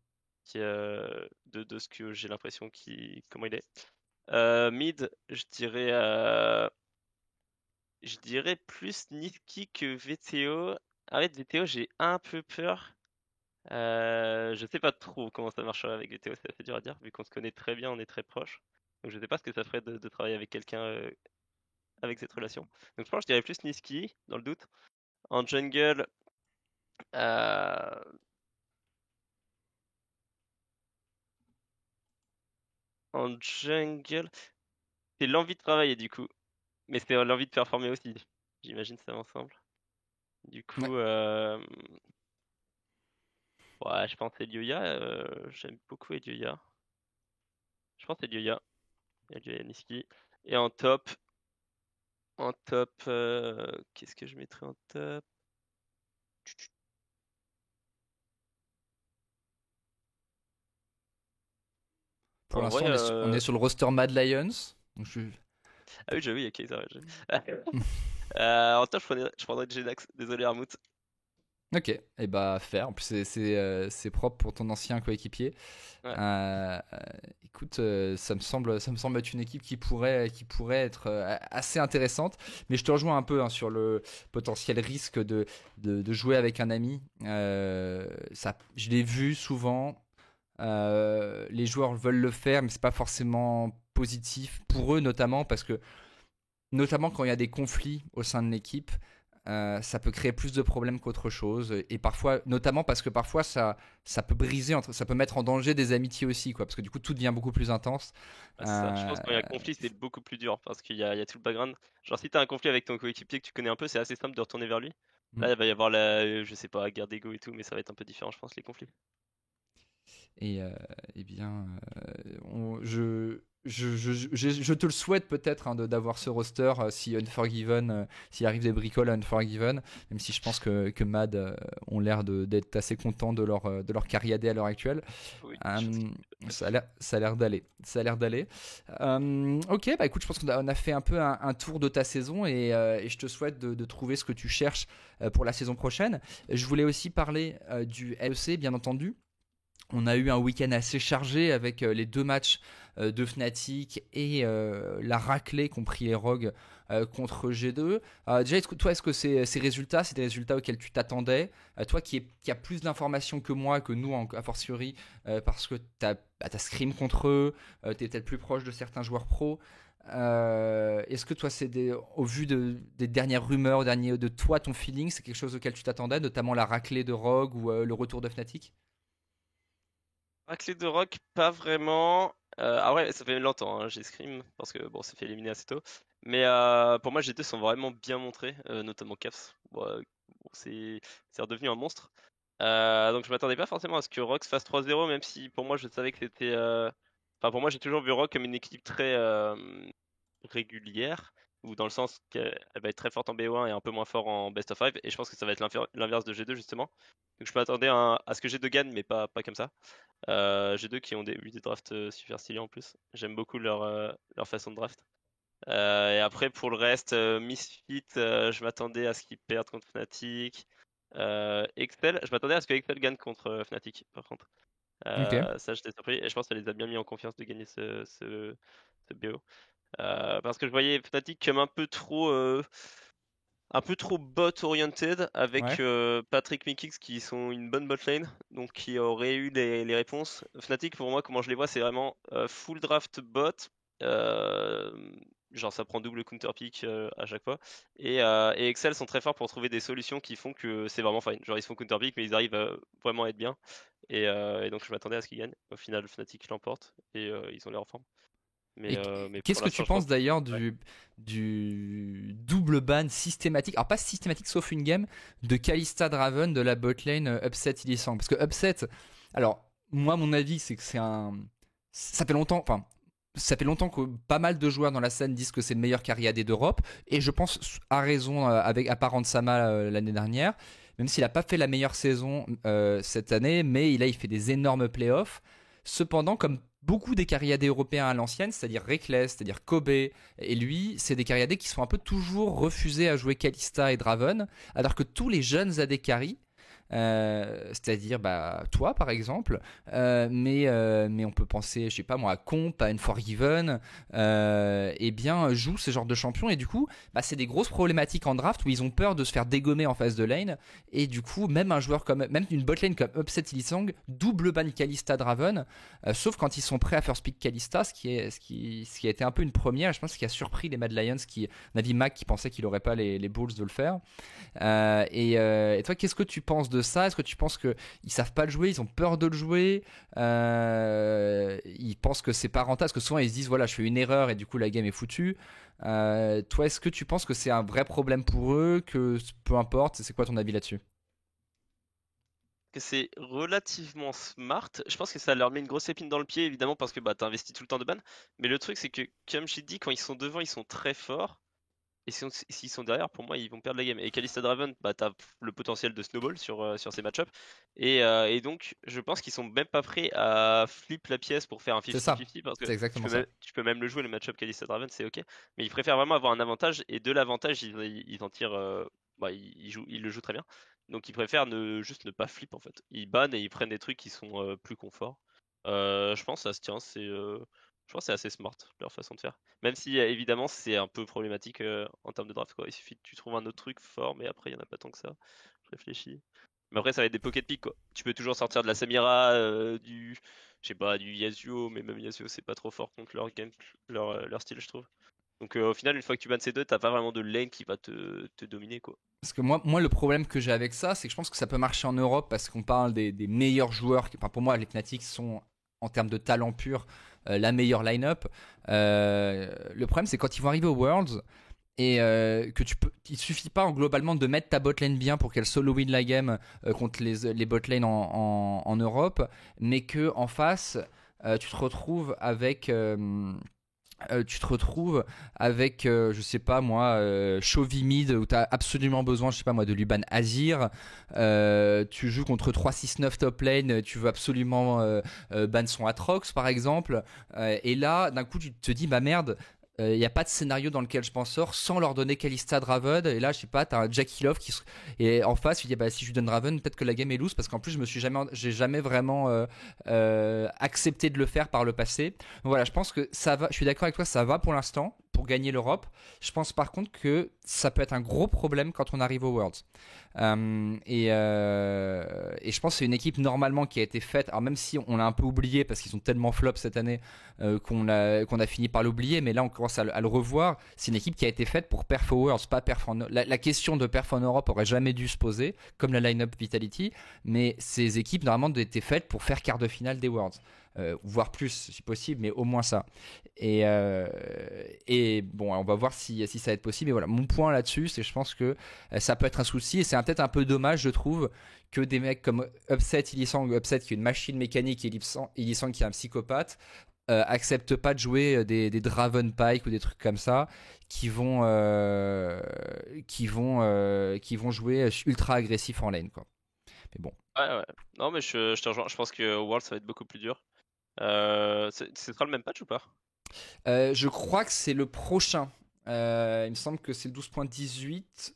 De ce que j'ai l'impression comment il est. Mid, je dirais plus Niski que VTO. En fait, VTO, j'ai un peu peur. Je sais pas trop comment ça marcherait avec VTO, c'est assez dur à dire, vu qu'on se connaît très bien, on est très proches. Donc je sais pas ce que ça ferait de travailler avec quelqu'un avec cette relation. Donc je pense que je dirais plus Niski, dans le doute. En jungle, euh, c'est l'envie de travailler du coup. Mais c'est l'envie de performer aussi. J'imagine ça ensemble. Du Ouais. coup, ouais, je pense Elioya. J'aime beaucoup Elioya. Je pense Elioya. Elioya Niski. Et en top, qu'est-ce que je mettrais en top? Pour En l'instant, vrai, on est sur le roster Mad Lions. Donc ah oui, j'avoue, il y a Kaiser. En top, je prendrais Jenax. Désolé, Armut. Ok, et bah faire. En plus, c'est propre pour ton ancien coéquipier. Ouais, Euh, euh, écoute, ça me semble être une équipe qui pourrait être assez intéressante. Mais je te rejoins un peu hein, sur le potentiel risque de jouer avec un ami. Je l'ai vu souvent. Les joueurs veulent le faire, mais c'est pas forcément positif pour eux, notamment parce que, notamment quand il y a des conflits au sein de l'équipe. Ça peut créer plus de problèmes qu'autre chose et parfois notamment parce que parfois ça peut briser ça peut mettre en danger des amitiés aussi quoi parce que du coup tout devient beaucoup plus intense. bah, c'est ça. Je Euh, pense que quand il y a conflit, c'est beaucoup plus dur parce qu'il y a tout le background. Genre, si t'as un conflit avec ton coéquipier que tu connais un peu, c'est assez simple de retourner vers lui. Là, il va y avoir je sais pas, guerre d'ego et tout, mais ça va être un peu différent, je pense, les conflits. et eh bien je te le souhaite peut-être hein, d'avoir ce roster si Unforgiven s'il arrive des bricoles à Unforgiven, même si je pense que Mad ont l'air d'être assez contents de leur carrière à l'heure actuelle. Oui, je sais. Euh, ça a l'air d'aller. Ça a l'air d'aller. Ok, bah écoute, je pense qu'on a fait un peu un tour de ta saison et je te souhaite de trouver ce que tu cherches pour la saison prochaine. Je voulais aussi parler du LEC, bien entendu. On a eu un week-end assez chargé avec les 2 matchs de Fnatic et la raclée qu'ont pris les Rogues contre G2. Déjà, toi, est-ce que ces résultats, c'est des résultats auxquels tu t'attendais? Toi qui as plus d'informations que moi, que nous, a fortiori, parce que tu as Scrim contre eux, tu es peut-être plus proche de certains joueurs pros. Est-ce que toi, au vu des dernières rumeurs, de toi, ton feeling, c'est quelque chose auquel tu t'attendais, notamment la raclée de Rogue ou le retour de Fnatic? Raclée de rock, pas vraiment. Ah ouais, ça fait longtemps, hein, j'ai Scream, parce que bon, ça fait éliminer assez tôt. Mais pour moi, G2 sont vraiment bien montrés, notamment Caps. Bon, c'est redevenu un monstre. Donc je m'attendais pas forcément à ce que Rox fasse 3-0, même si pour moi, je savais que c'était. Enfin, pour moi, j'ai toujours vu Rock comme une équipe très régulière, ou dans le sens qu'elle va être très forte en BO1 et un peu moins fort en Best of 5. Et je pense que ça va être l'inverse de G2, justement. Donc je m'attendais à ce que G2 gagne, mais pas comme ça. G2 qui ont eu des drafts super stylés en plus. J'aime beaucoup leur façon de draft. Et après pour le reste, Misfit, je m'attendais à ce qu'ils perdent contre Fnatic. Excel, je m'attendais à ce que Excel gagne contre Fnatic par contre. Ok. Ça, j'étais surpris. Et je pense que ça les a bien mis en confiance de gagner ce BO. Parce que je voyais Fnatic comme un peu trop bot-oriented avec Ouais. Patrick Mikix qui sont une bonne bot lane, donc qui auraient eu les réponses. Fnatic, pour moi, comment je les vois, c'est vraiment full draft bot. euh, genre, ça prend double counter pick à chaque fois. Et Excel sont très forts pour trouver des solutions qui font que c'est vraiment fine. Genre, ils se font counter pick, mais ils arrivent vraiment à être bien. Et donc, je m'attendais à ce qu'ils gagnent. Au final, Fnatic l'emporte et ils ont l'air en forme. Et Mais qu'est-ce pour que tu l'instant, je pense penses que. d'ailleurs Ouais. du double ban systématique, alors pas systématique sauf une game, de Kalista Draven de la botlane Upset Illisang? Parce que Upset, alors moi mon avis c'est que c'est un. Ça fait longtemps, enfin. Ça fait longtemps que pas mal de joueurs dans la scène disent que c'est le meilleur carry AD d'Europe, et je pense à raison avec Apparent Sama l'année dernière, même s'il n'a pas fait la meilleure saison cette année, mais il fait des énormes playoffs. Cependant, comme beaucoup des cariadés européens à l'ancienne, c'est-à-dire Reckless, c'est-à-dire Kobe, et lui, c'est des cariadés qui sont un peu toujours refusés à jouer Kalista et Draven, alors que tous les jeunes AD carry, c'est-à-dire toi par exemple, mais on peut penser, je sais pas moi, à Comp, à Unforgiven, et bien jouent ce genre de champions, et du coup c'est des grosses problématiques en draft où ils ont peur de se faire dégommer en phase de lane, et du coup même un joueur comme, même une botlane comme Upset Illisang, double ban Kalista Draven, sauf quand ils sont prêts à first pick Kalista, ce qui a été un peu une première, je pense, ce qui a surpris les Mad Lions, Navi Mac qui pensait qu'il aurait pas les balls de le faire. Et toi, qu'est-ce que tu penses de ça? Est-ce que tu penses qu'ils savent pas le jouer, ils ont peur de le jouer, ils pensent que c'est pas rentable, parce que souvent ils se disent voilà, je fais une erreur et du coup la game est foutue. Toi, est-ce que tu penses que c'est un vrai problème pour eux, que peu importe, c'est quoi ton avis là-dessus? Que c'est relativement smart. Je pense que ça leur met une grosse épine dans le pied, évidemment, parce que t'as investi tout le temps de ban. Mais le truc, c'est que, comme j'ai dit, quand ils sont devant, ils sont très forts. Et s'ils sont derrière, pour moi, ils vont perdre la game. Et Kalista Draven, t'as le potentiel de snowball sur ces match-ups. Et donc, je pense qu'ils sont même pas prêts à flip la pièce pour faire un C'est ça, 50-50, parce que c'est exactement ça. tu peux même le jouer, le match-up Kalista Draven, c'est ok. Mais ils préfèrent vraiment avoir un avantage, et de l'avantage, ils en tirent. Ils le jouent très bien. Donc, ils préfèrent juste ne pas flip, en fait. Ils bannent et ils prennent des trucs qui sont plus confort. Je pense que ça se tient, je pense que c'est assez smart, leur façon de faire. Même si évidemment c'est un peu problématique en termes de draft quoi. Il suffit que tu trouves un autre truc fort, mais après il y en a pas tant que ça. Je réfléchis. Mais après ça va être des pocket picks quoi. Tu peux toujours sortir de la Samira, je sais pas, du Yasuo, mais même Yasuo c'est pas trop fort contre leur game, leur style je trouve. Donc au final une fois que tu bannes ces deux, t'as pas vraiment de lane qui va te dominer quoi. Parce que moi, le problème que j'ai avec ça, c'est que je pense que ça peut marcher en Europe parce qu'on parle des meilleurs joueurs. Enfin, pour moi, les Fnatic sont, en termes de talent pur, la meilleure line-up. Le problème, c'est quand ils vont arriver au Worlds et que il suffit pas globalement de mettre ta botlane bien pour qu'elle solo win la game contre les botlanes en Europe, mais que en face, tu te retrouves avec. Je sais pas moi, Chovy mid où tu as absolument besoin, je sais pas moi, de Luban Azir. Tu joues contre 3-6-9 top lane, tu veux absolument ban son Atrox par exemple. Et là, d'un coup, tu te dis, bah merde, il n'y a pas de scénario dans lequel je m'en sors sans leur donner Kalista Draven. Et là, je sais pas, t'as un Jackie Love et en face, tu dis, bah si je lui donne Draven, peut-être que la game est loose parce qu'en plus, j'ai jamais vraiment accepté de le faire par le passé. Donc voilà, je pense que ça va. Je suis d'accord avec toi, ça va pour l'instant pour gagner l'Europe. Je pense par contre que ça peut être un gros problème quand on arrive aux Worlds. Et je pense que c'est une équipe normalement qui a été faite. Alors même si on l'a un peu oublié parce qu'ils sont tellement flop cette année qu'on a fini par l'oublier, mais là on commence à le revoir. C'est une équipe qui a été faite pour perf aux Worlds, pas perf la question de perf en Europe aurait jamais dû se poser, comme la line-up Vitality. Mais ces équipes normalement étaient faites pour faire quart de finale des Worlds. Voire plus si possible, mais au moins ça. Et bon, on va voir si ça va être possible. Mais voilà, mon point là-dessus, c'est que je pense que ça peut être un souci et c'est peut-être un peu dommage, je trouve, que des mecs comme Upset, Illisang, Upset qui est une machine mécanique et Illisang qui est un psychopathe, acceptent pas de jouer des Draven Pike ou des trucs comme ça qui vont jouer ultra agressif en lane, quoi. Mais bon. Ouais ouais. Non mais je te rejoins. Je pense que World ça va être beaucoup plus dur. Ce sera le même patch ou pas? Je crois que c'est le prochain. Il me semble que c'est le 12.18.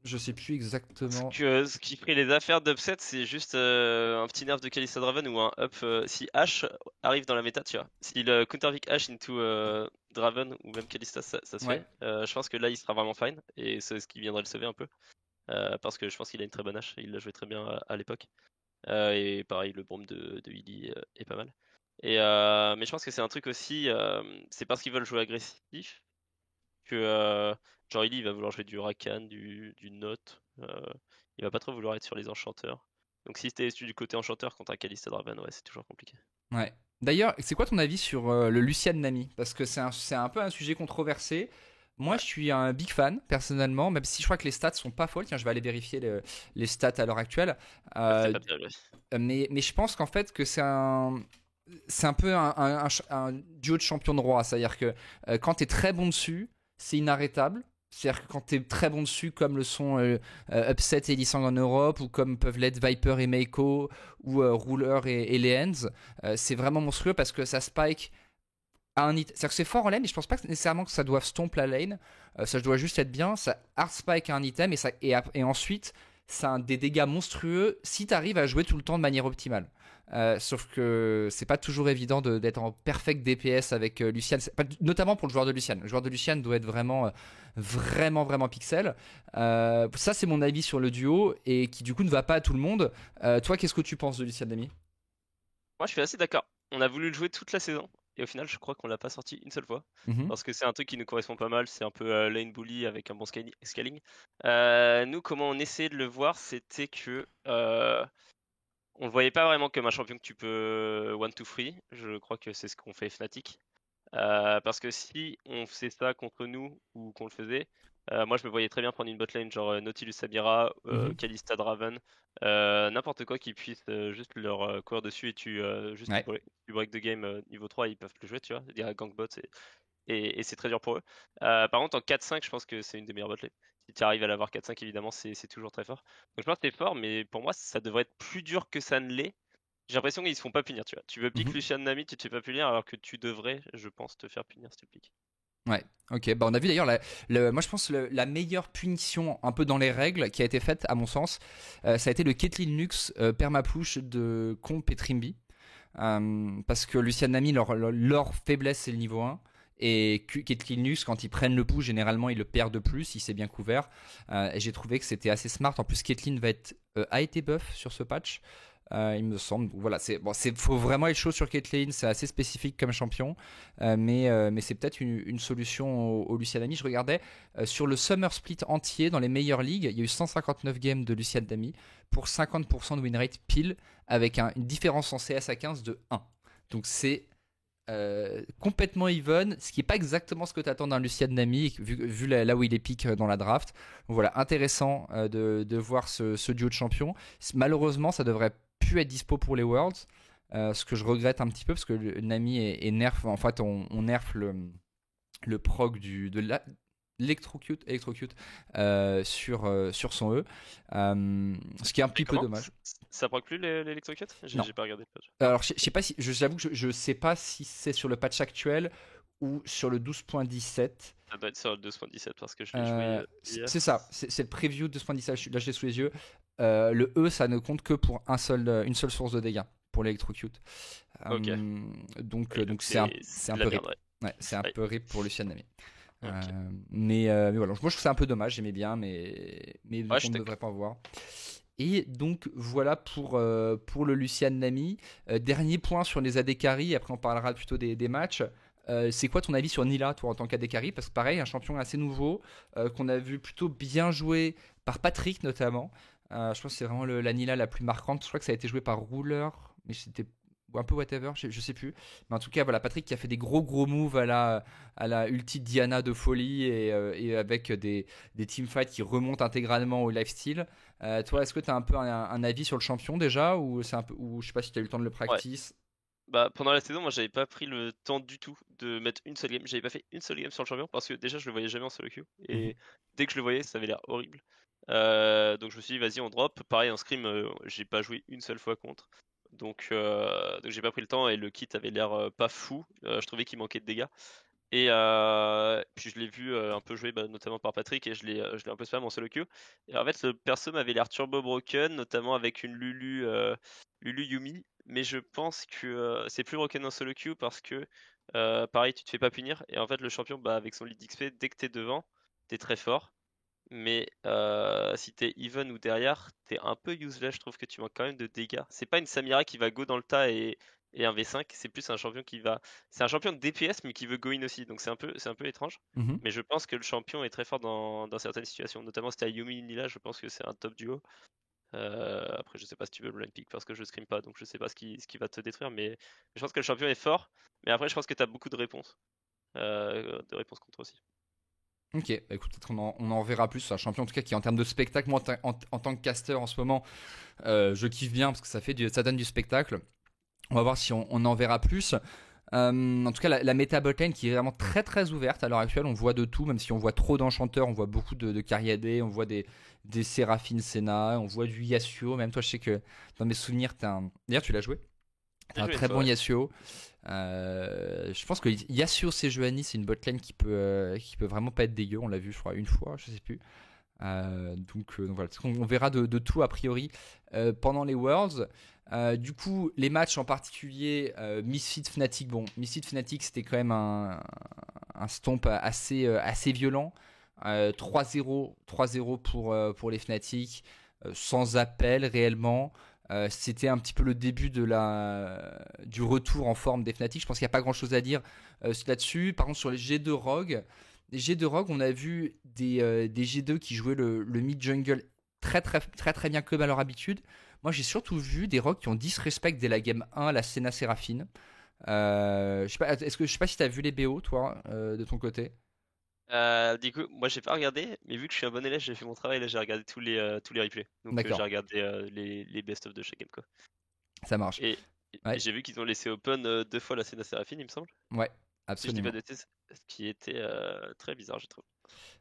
Je sais plus exactement. Ce qui ferait les affaires d'upset, c'est juste un petit nerf de Kalista Draven ou un up. Si Ashe arrive dans la méta, tu vois. Si le counter pick Ashe into Draven ou même Kalista, ça se Ouais. fait. Je pense que là, il sera vraiment fine et c'est ce qui viendrait le sauver un peu. Parce que je pense qu'il a une très bonne Ashe, il l'a joué très bien à l'époque. Et pareil, le bombe de Illy est pas mal. Mais je pense que c'est un truc aussi, c'est parce qu'ils veulent jouer agressif que genre Illy il va vouloir jouer du Rakan, du Note, il va pas trop vouloir être sur les enchanteurs. Donc si t'es du côté enchanteur contre un Kalista Draven, ouais, c'est toujours compliqué. Ouais. D'ailleurs, c'est quoi ton avis sur le Lucian Nami? Parce que c'est un peu un sujet controversé. Moi, Ouais, je suis un big fan, personnellement, même si je crois que les stats sont pas folles. Tiens, je vais aller vérifier les stats à l'heure actuelle. c'était Euh, pas terrible. mais je pense qu'en fait, que c'est un peu un duo de champion de roi. C'est-à-dire que quand tu es très bon dessus, c'est inarrêtable. C'est-à-dire que quand tu es très bon dessus, comme le sont Upset et Lisang en Europe, ou comme peuvent l'être Viper et Meiko, ou Ruler et Leens, c'est vraiment monstrueux parce que ça spike à un hit. C'est-à-dire que c'est fort en lane, mais je pense pas que nécessairement que ça doive stomp la lane. Ça doit juste être bien. Ça hard spike à un item et ensuite, ça a des dégâts monstrueux si tu arrives à jouer tout le temps de manière optimale. Sauf que c'est pas toujours évident d'être en perfect DPS avec Lucian, notamment pour le joueur de Lucian. Le joueur de Lucian doit être vraiment pixel. Ça, c'est mon avis sur le duo et qui du coup ne va pas à tout le monde. Toi, qu'est-ce que tu penses de Lucian Dami? Moi je suis assez d'accord. On a voulu le jouer toute la saison et au final je crois qu'on l'a pas sorti une seule fois. Mhm. Parce que c'est un truc qui nous correspond pas mal, c'est un peu lane bully avec un bon scaling. Nous comment on essayait de le voir, c'était que on le voyait pas vraiment comme un champion que tu peux one to free. Je crois que c'est ce qu'on fait Fnatic. Parce que si on faisait ça contre nous ou qu'on le faisait, moi je me voyais très bien prendre une botlane genre Nautilus Samira, Mhm. Kalista Draven, n'importe quoi qui puisse juste leur courir dessus et juste Ouais. tu break the game niveau 3, ils peuvent plus jouer, tu vois, dire gangbot et c'est très dur pour eux. Par contre en 4-5 je pense que c'est une des meilleures botlanes. Si tu arrives à l'avoir 4-5 évidemment c'est toujours très fort. Donc je pense que c'est fort mais pour moi ça devrait être plus dur que ça ne l'est. J'ai l'impression qu'ils se font pas punir, tu vois. Tu veux pique Mhm. Lucian Nami, tu te fais pas punir alors que tu devrais, je pense, te faire punir si tu le piques. Ouais, ok. Bah, on a vu d'ailleurs, moi je pense la meilleure punition un peu dans les règles qui a été faite, à mon sens, ça a été le Caitlyn Lux permaplush de Comp et Trimby. Parce que Lucian Nami, leur faiblesse c'est le niveau 1. Et Caitlyn Lux, quand ils prennent le push, généralement ils le perdent de plus, il s'est bien couvert. Et j'ai trouvé que c'était assez smart. En plus, Caitlyn a été buff sur ce patch. Il me semble. Voilà, faut vraiment être chaud sur Caitlyn, c'est assez spécifique comme champion, mais c'est peut-être une solution au Lucian Nami. Je regardais sur le Summer Split entier dans les meilleures ligues, il y a eu 159 games de Lucian Nami pour 50% de win rate pile, avec une différence en CS à 15 de 1. Donc c'est complètement even, ce qui n'est pas exactement ce que tu attends d'un Lucian Nami, vu là où il est pique dans la draft. Donc voilà, intéressant de voir ce duo de champions. Malheureusement, ça devrait plus être dispo pour les Worlds, ce que je regrette un petit peu parce que Nami est nerf. En fait, on nerf le prog Electrocute sur son E, ce qui est un Mais petit peu comment? dommage. Ça proc plus l'électrocute? Non. J'ai pas regardé le patch. Alors, je sais pas si, j'avoue que je sais pas si c'est sur le patch actuel ou sur le 12.17. Ça doit être sur le 2.17 parce que je l'ai joué hier. C'est ça, c'est le preview de 2.17. Là, je l'ai sous les yeux. Le E, ça ne compte que pour une seule source de dégâts pour l'électrocute. Ok. Oui, Donc c'est c'est de un la peu merde, rip. ouais. Ouais, c'est un Ouais. peu rip pour Lucian Nami. Ok. Mais voilà, moi je trouve que c'est un peu dommage, j'aimais bien, mais Ouais, donc je on suis ne d'accord. devrait pas en voir. Et donc voilà pour le Lucian Nami. Dernier point sur les AD carry, après on parlera plutôt des matchs. C'est quoi ton avis sur Nila, toi, en tant qu'AD carry? Parce que pareil, un champion assez nouveau, qu'on a vu plutôt bien joué par Patrick notamment. Je pense que c'est vraiment la Nila la plus marquante. Je crois que ça a été joué par Ruler, mais c'était un peu whatever, je sais plus. Mais en tout cas, voilà, Patrick qui a fait des gros moves à la ulti Diana de folie et avec des teamfights qui remontent intégralement au lifesteal. Toi, est-ce que tu as un peu un avis sur le champion déjà, ou c'est un peu, ou je sais pas si tu as eu le temps de le Ouais. practice? Bah, pendant la saison, moi j'avais pas pris le temps du tout de mettre une seule game. J'avais pas fait une seule game sur le champion parce que déjà je le voyais jamais en solo queue. Mhm. Et dès que je le voyais, ça avait l'air horrible. Donc je me suis dit, vas-y, on drop. Pareil, en scrim, j'ai pas joué une seule fois contre. Donc j'ai pas pris le temps et le kit avait l'air pas fou. Je trouvais qu'il manquait de dégâts. Et puis je l'ai vu un peu jouer, notamment par Patrick, et je l'ai un peu spam en solo queue. Et en fait, le perso m'avait l'air turbo broken, notamment avec une Lulu Yumi. Mais je pense que c'est plus broken en solo queue parce que, pareil, tu te fais pas punir. Et en fait, le champion, avec son lead XP, dès que t'es devant, t'es très fort. Mais si t'es even ou derrière, t'es un peu useless. Je trouve que tu manques quand même de dégâts. C'est pas une Samira qui va go dans le tas et un V5. C'est plus un champion qui va. C'est un champion de DPS mais qui veut go in aussi. Donc c'est un peu étrange. Mhm. Mais je pense que le champion est très fort dans certaines situations. Notamment si t'as Yumi Nila, je pense que c'est un top duo. Après, je sais pas si tu veux blind pick parce que je scream pas, donc je sais pas ce qui va te détruire. Mais je pense que le champion est fort. Mais après, je pense que t'as beaucoup de réponses contre aussi. Ok, bah écoute, peut-être on en verra plus. C'est un champion en tout cas qui en termes de spectacle, moi en tant que caster en ce moment, je kiffe bien parce que ça donne du spectacle. On va voir si on en verra plus. En tout cas, la méta botlane qui est vraiment très très ouverte à l'heure actuelle. On voit de tout, même si on voit trop d'enchanteurs, on voit beaucoup de Cariadé, on voit des Séraphine Senna, on voit du Yasuo. Même toi, je sais que dans mes souvenirs, d'ailleurs, tu l'as joué. T'as J'ai un joué une très fois, bon ouais. Yasuo. Je pense que Yasuo Sejuani, c'est une botlane qui peut vraiment pas être dégueu. On l'a vu, je crois, une fois, je sais plus. Donc voilà, on verra de tout a priori pendant les Worlds. Du coup, les matchs en particulier, Misfit Fnatic. Bon, Misfit Fnatic, c'était quand même un stomp assez violent. 3-0 pour les Fnatic, sans appel réellement. C'était un petit peu le début du retour en forme des Fnatic. Je pense qu'il n'y a pas grand chose à dire là-dessus. Par contre, sur les G2 Rogue, on a vu des G2 qui jouaient le mid-jungle très, très, très, très bien comme à leur habitude. Moi, j'ai surtout vu des Rogues qui ont disrespect dès la game 1 la Senna Séraphine. Je sais pas si tu as vu les BO, toi, de ton côté. Du coup, moi j'ai pas regardé, mais vu que je suis un bon élève, j'ai fait mon travail, là j'ai regardé tous les replays. Donc j'ai D'accord, regardé les best-of de chaque game quoi. ça marche. Et, et Ouais, j'ai vu qu'ils ont laissé open deux fois la Senna Seraphine, il me semble. ouais, Si je dis pas absolument. de bêtises, ce qui était très bizarre, je trouve.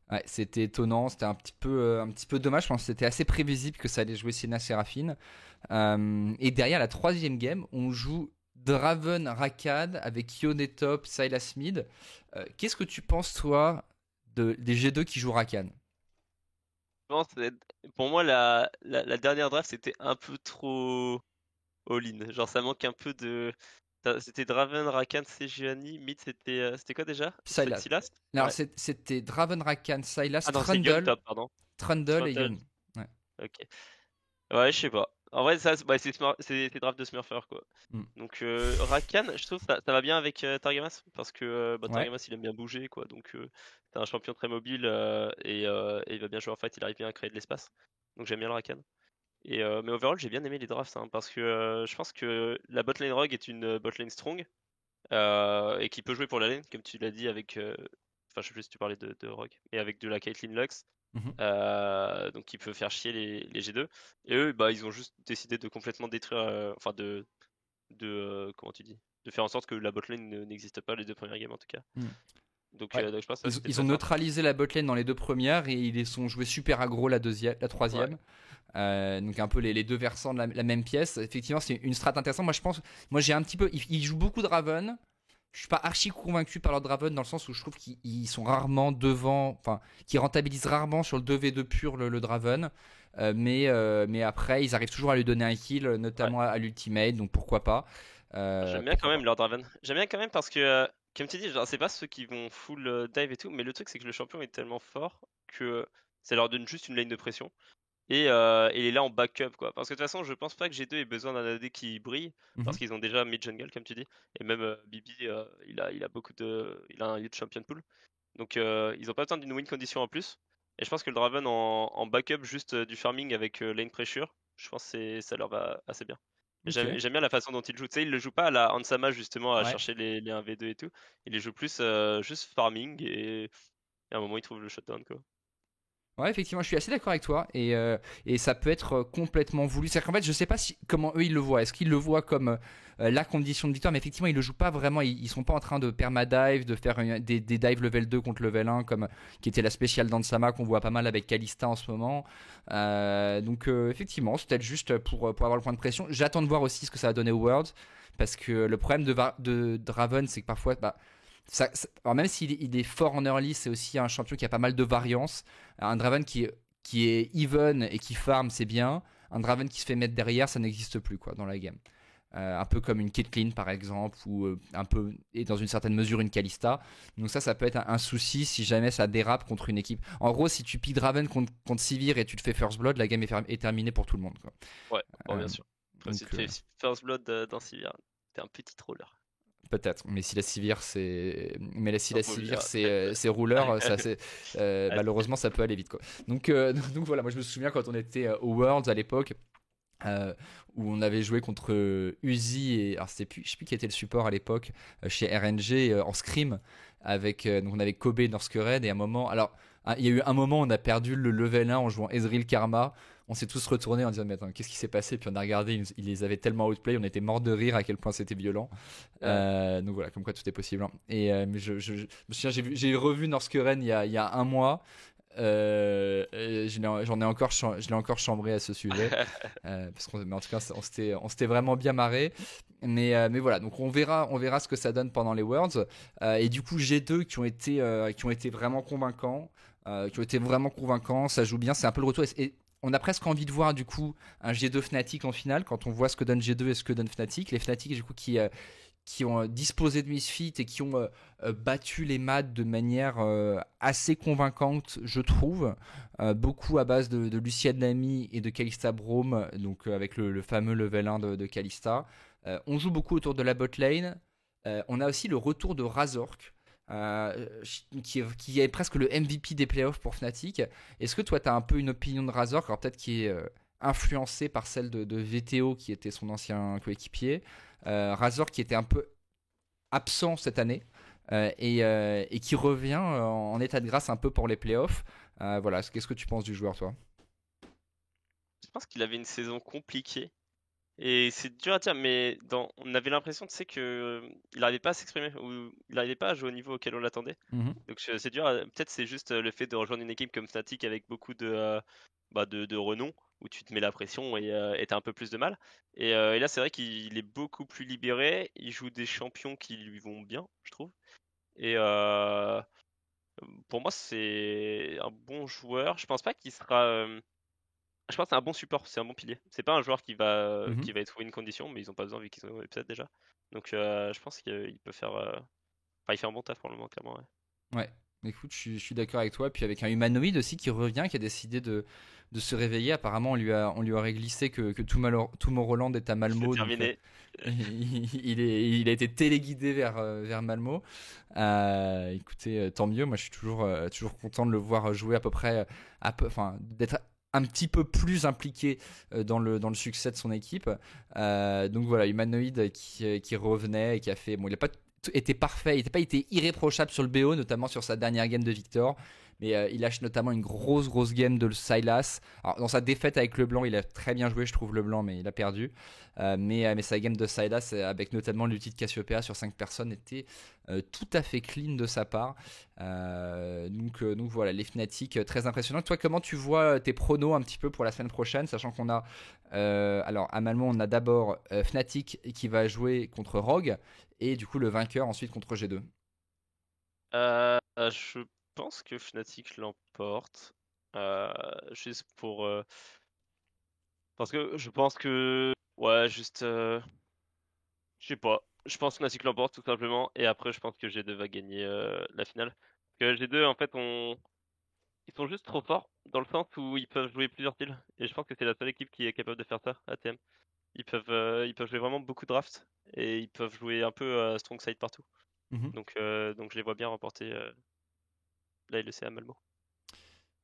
Ouais, c'était étonnant, c'était un petit peu dommage. Je pense que c'était assez prévisible que ça allait jouer Senna Séraphine. Et derrière la troisième game, on joue Draven Rakad avec Yone top, Sylas mid. Qu'est-ce que tu penses, toi, des G2 qui jouent Rakan? Je pense pour moi, la dernière draft c'était un peu trop all-in. Genre ça manque un peu de. C'était Draven, Rakan, Sejuani, mid c'était quoi déjà? Sylas. Sylas? Alors, Ouais. c'était Draven Rakan, Sylas, Ah non, c'est Yone Trundle, top, pardon. Trundle et Trundle, Yone. Ouais. ok. Ouais, je sais pas. En vrai, ça, c'est draft de Smurfer, quoi. Mm. Donc, Rakan, je trouve ça va bien avec Targamas, parce que Ouais. Targamas, il aime bien bouger, quoi. Donc, c'est un champion très mobile, et il va bien jouer en fight, il arrive bien à créer de l'espace. Donc, j'aime bien le Rakan. Mais overall, j'ai bien aimé les drafts, hein, parce que je pense que la botlane Rogue est une botlane strong, et qui peut jouer pour la lane, comme tu l'as dit, avec. Enfin, je sais plus si tu parlais de Rogue, mais avec de la Caitlyn Lux. Mhm. Donc il peut faire chier les G2. Et eux, ils ont juste décidé de complètement détruire, enfin comment tu dis, de faire en sorte que la botlane n'existe pas les deux premières games en tout cas. Mm. Donc, Ouais. donc je pense que ça c'était Ils ont très fort. neutralisé la botlane dans les deux premières et ils les sont joués super aggro la Ouais. troisième. Donc un peu les deux versants de la même pièce. Effectivement, c'est une strat intéressante. Moi j'ai un petit peu, ils jouent beaucoup de Draven. Je suis pas archi convaincu par leur Draven dans le sens où je trouve qu'ils sont rarement devant, enfin, qu'ils rentabilisent rarement sur le 2v2 pur le Draven. Mais après, ils arrivent toujours à lui donner un kill, Ouais. notamment à l'ultimate, donc pourquoi pas. J'aime bien quand Pourquoi même pas. leur Draven. J'aime bien quand même parce que, comme tu dis, genre, c'est pas ceux qui vont full dive et tout, mais le truc c'est que le champion est tellement fort que ça leur donne juste une lane de pression. Et il est là en backup quoi. Parce que de toute façon, je pense pas que G2 ait besoin d'un AD qui brille, parce Mhm. qu'ils ont déjà mid jungle comme tu dis. Et même Bibi, il a un huge champion pool. Donc ils ont pas besoin d'une win condition en plus. Et je pense que le Draven en backup juste du farming avec lane pressure, je pense que ça leur va assez bien. Ok. J'aime bien la façon dont il joue. Tu sais, il le joue pas à la Hansama justement à Ouais. chercher les 1v2 et tout. Il les joue plus juste farming et à un moment il trouve le shutdown quoi. Ouais, effectivement, je suis assez d'accord avec toi et ça peut être complètement voulu. C'est-à-dire qu'en fait, je sais pas comment eux ils le voient. Est-ce qu'ils le voient comme la condition de victoire? Mais effectivement, ils le jouent pas vraiment. Ils sont pas en train de perma-dive, de faire des dives level 2 contre level 1 comme qui était la spéciale d'Ansama qu'on voit pas mal avec Kalista en ce moment. Donc effectivement, c'est peut-être juste pour avoir le point de pression. J'attends de voir aussi ce que ça va donner au Worlds parce que le problème de Draven, c'est que parfois, Alors même s'il est fort en early, c'est aussi un champion qui a pas mal de variance. Un Draven qui est even et qui farm, c'est bien. Un Draven qui se fait mettre derrière, ça n'existe plus quoi, dans la game. Un peu comme une Caitlyn par exemple, ou un peu, et dans une certaine mesure une Kalista. Donc ça peut être un souci si jamais ça dérape contre une équipe. En gros, si tu piques Draven contre Sivir et tu te fais First Blood, la game est terminée pour tout le monde, quoi. Ouais, bon, bien sûr. Après, si tu fais First Blood dans Sivir, t'es un petit troller. Peut-être, mais si la Sivir c'est rouleur, ça c'est malheureusement ça peut aller vite quoi. Donc voilà, moi je me souviens quand on était au Worlds à l'époque. Où on avait joué contre Uzi et alors je sais plus qui était le support à l'époque chez RNG en scrim avec donc on avait Kobe Northcured et à un moment il y a eu un moment où on a perdu le level 1 en jouant Ezreal Karma. On s'est tous retournés en disant mais attends qu'est-ce qui s'est passé, puis on a regardé, ils les avaient tellement outplay, on était morts de rire à quel point c'était violent. Donc voilà, comme quoi tout est possible, hein. Et mais je me souviens, j'ai revu Northcured il y a un mois. Je l'ai encore chambré à ce sujet mais en tout cas on s'était vraiment bien marré, mais voilà, donc on verra ce que ça donne pendant les Worlds, et du coup G2 qui ont été vraiment convaincants, ça joue bien, c'est un peu le retour, et on a presque envie de voir du coup un G2 Fnatic en finale quand on voit ce que donne G2 et ce que donne Fnatic. Les Fnatic du coup qui ont disposé de Misfit et qui ont battu les MAD de manière assez convaincante, je trouve. Beaucoup à base de Lucian Nami et de Kalista Braum, donc avec le fameux level 1 de Kalista. On joue beaucoup autour de la bot lane. On a aussi le retour de Razork, qui est presque le MVP des playoffs pour Fnatic. Est-ce que toi, tu as un peu une opinion de Razork, alors peut-être qui est influencée par celle de VTO, qui était son ancien coéquipier. Razork qui était un peu absent cette année, et qui revient en état de grâce un peu pour les playoffs. Voilà, qu'est-ce que tu penses du joueur, toi? Je pense qu'il avait une saison compliquée. Et c'est dur à dire, mais on avait l'impression, tu sais, que il n'arrivait pas à s'exprimer, ou il n'arrivait pas à jouer au niveau auquel on l'attendait. Donc c'est dur, peut-être c'est juste le fait de rejoindre une équipe comme Fnatic avec beaucoup de renom, où tu te mets la pression et t'as un peu plus de mal. Et là, c'est vrai qu'il est beaucoup plus libéré, il joue des champions qui lui vont bien, je trouve. Et pour moi, c'est un bon joueur. Je pense pas qu'il sera. Je pense que c'est un bon support, c'est un bon pilier. C'est pas un joueur qui va être win condition, mais ils ont pas besoin vu qu'ils ont Upset déjà. Donc je pense qu'il peut faire. Enfin, il fait un bon taf pour le moment, clairement. Ouais, écoute, je suis d'accord avec toi. Puis avec un humanoïde aussi qui revient, qui a décidé de se réveiller. Apparemment, on lui aurait glissé que Tomorrowland est à Malmo. C'est terminé. Donc, il a été téléguidé vers Malmo. Écoutez, tant mieux. Moi, je suis toujours content de le voir jouer à peu près, enfin, d'être un petit peu plus impliqué dans le succès de son équipe. Donc voilà, humanoïde qui revenait et qui a fait. Bon, il n'a pas été parfait, il n'a pas été irréprochable sur le BO, notamment sur sa dernière game de Victor. Mais il lâche notamment une grosse game de Sylas. Alors, dans sa défaite avec le blanc, il a très bien joué, je trouve, le blanc, mais il a perdu. Mais sa game de Sylas, avec notamment l'ulti de Cassiopeia sur 5 personnes, était tout à fait clean de sa part. Donc voilà, les Fnatic, très impressionnants. Toi, comment tu vois tes pronos un petit peu pour la semaine prochaine, sachant qu'on a, alors à Malmo, on a d'abord Fnatic qui va jouer contre Rogue, et du coup le vainqueur ensuite contre G2. Je pense que Fnatic l'emporte. Juste pour. Parce que je pense que. Ouais, juste. Je sais pas. Je pense que Fnatic l'emporte tout simplement. Et après, je pense que G2 va gagner la finale. Parce que G2, en fait, ils sont juste trop forts. Dans le sens où ils peuvent jouer plusieurs styles. Et je pense que c'est la seule équipe qui est capable de faire ça, ATM. Ils peuvent jouer vraiment beaucoup de drafts. Et ils peuvent jouer un peu strong side partout. Donc je les vois bien remporter la LEC à Malmo.